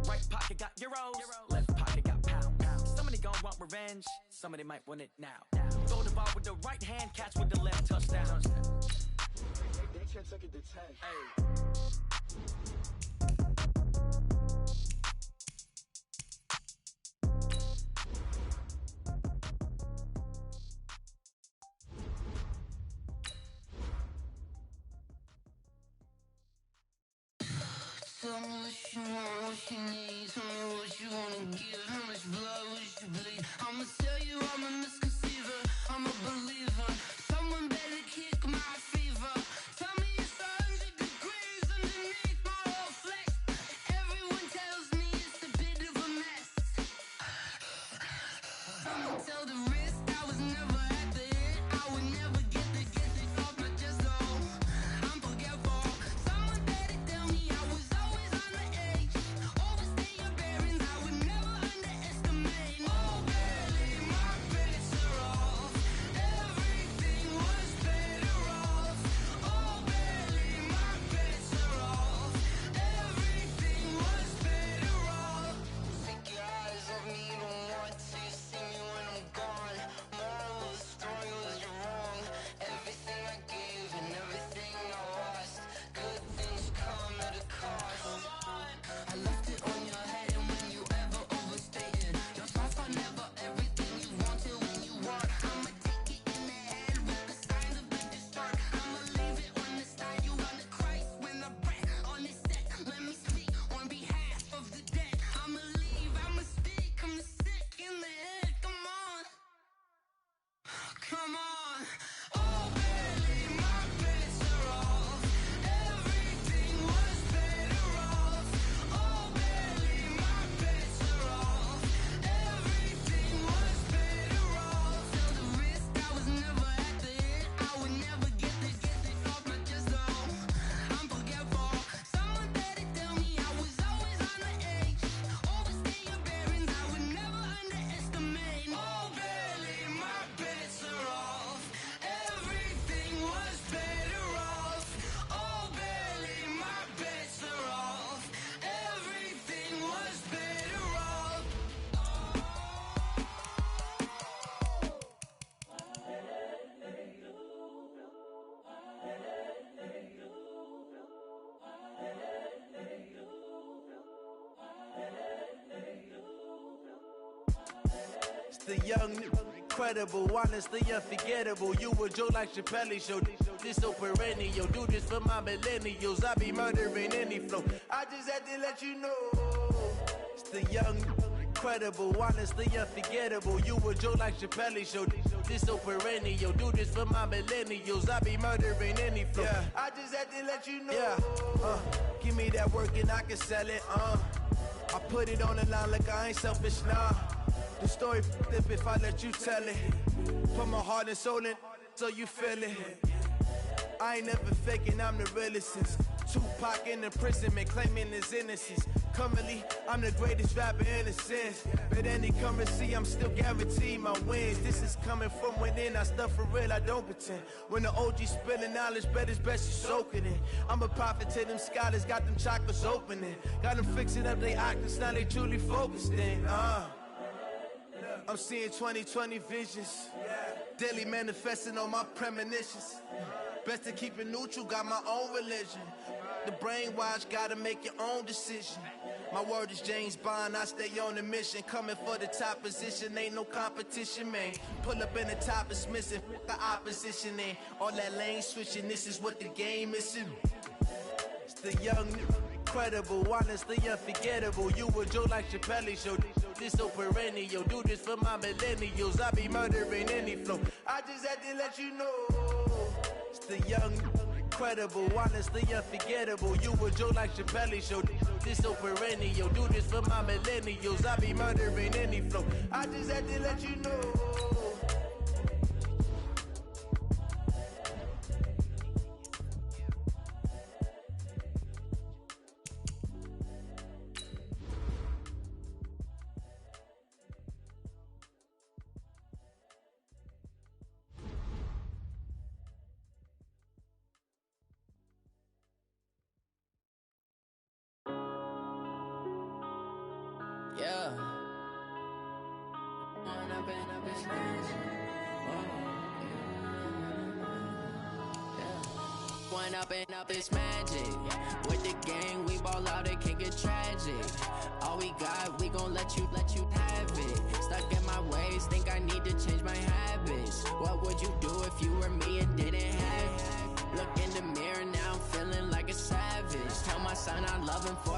Right pocket got euros. Left pocket got pound. Somebody gon' want revenge. Somebody might want it now. Throw the ball with the right hand, catch with the left, touchdown. They can't take it to 10. Tell me what you want, what you need. Tell me what you wanna give. How much blood would you bleed? I'ma tell you I'm a misconceiver. I'm a believer. Someone better kick my fever. Tell me it's 100 degrees underneath my whole flesh. Everyone tells me it's a bit of a mess. I'ma tell the risk I was never at the end. I would never get it off my chest though. I'm forgetful. Someone better tell me I was always on the edge. Overstay your bearings, I would never underestimate. Oh, barely, my bets are off. Everything the young, incredible, honestly unforgettable. You a joke like Chappelle Show. This so perennial. Do this for my millennials. I be murdering any flow. I just had to let you know. It's the young, incredible, honestly unforgettable. You a joke like Chappelle Show. This so perennial. Do this for my millennials. I be murdering any flow. Yeah. I just had to let you know. Yeah. Give me that work and I can sell it. I put it on the line like I ain't selfish, nah. The story flip if I let you tell it. Put my heart and soul in so you feel it. I ain't never faking, I'm the realest since Tupac in imprisonment, claiming his innocence. Currently, I'm the greatest rapper in a sense. But any currency, I'm still guaranteed my wins. This is coming from within, I stuff for real, I don't pretend. When the OG spilling knowledge, bet it's best you soak it in. I'm a prophet to them scholars, got them chakras opening. Got them fixing up they octaves, now they truly focused in. I'm seeing 2020 visions. Daily manifesting on my premonitions. Best to keep it neutral, got my own religion. The brainwash, gotta make your own decision. My word is James Bond, I stay on a mission. Coming for the top position, ain't no competition, man. Pull up in the top is missing, the opposition ain't. All that lane switching, this is what the game is. It's the young, incredible, honestly unforgettable. You a joke like Chappelle Show. This so perennial. Do this for my millennials. I be murdering any flow. I just had to let you know. It's the young, incredible, honestly unforgettable. You a joke like Chappelle Show. This so perennial. Do this for my millennials. I be murdering any flow. I just had to let you know. Yeah. One up and up is magic. With the gang, we ball out, it can get tragic. All we got, we gon' let you have it. Stuck in my ways, think I need to change my habits. What would you do if you were me and didn't have it? Look in the mirror, now I'm feeling like a savage. Tell my son I love him for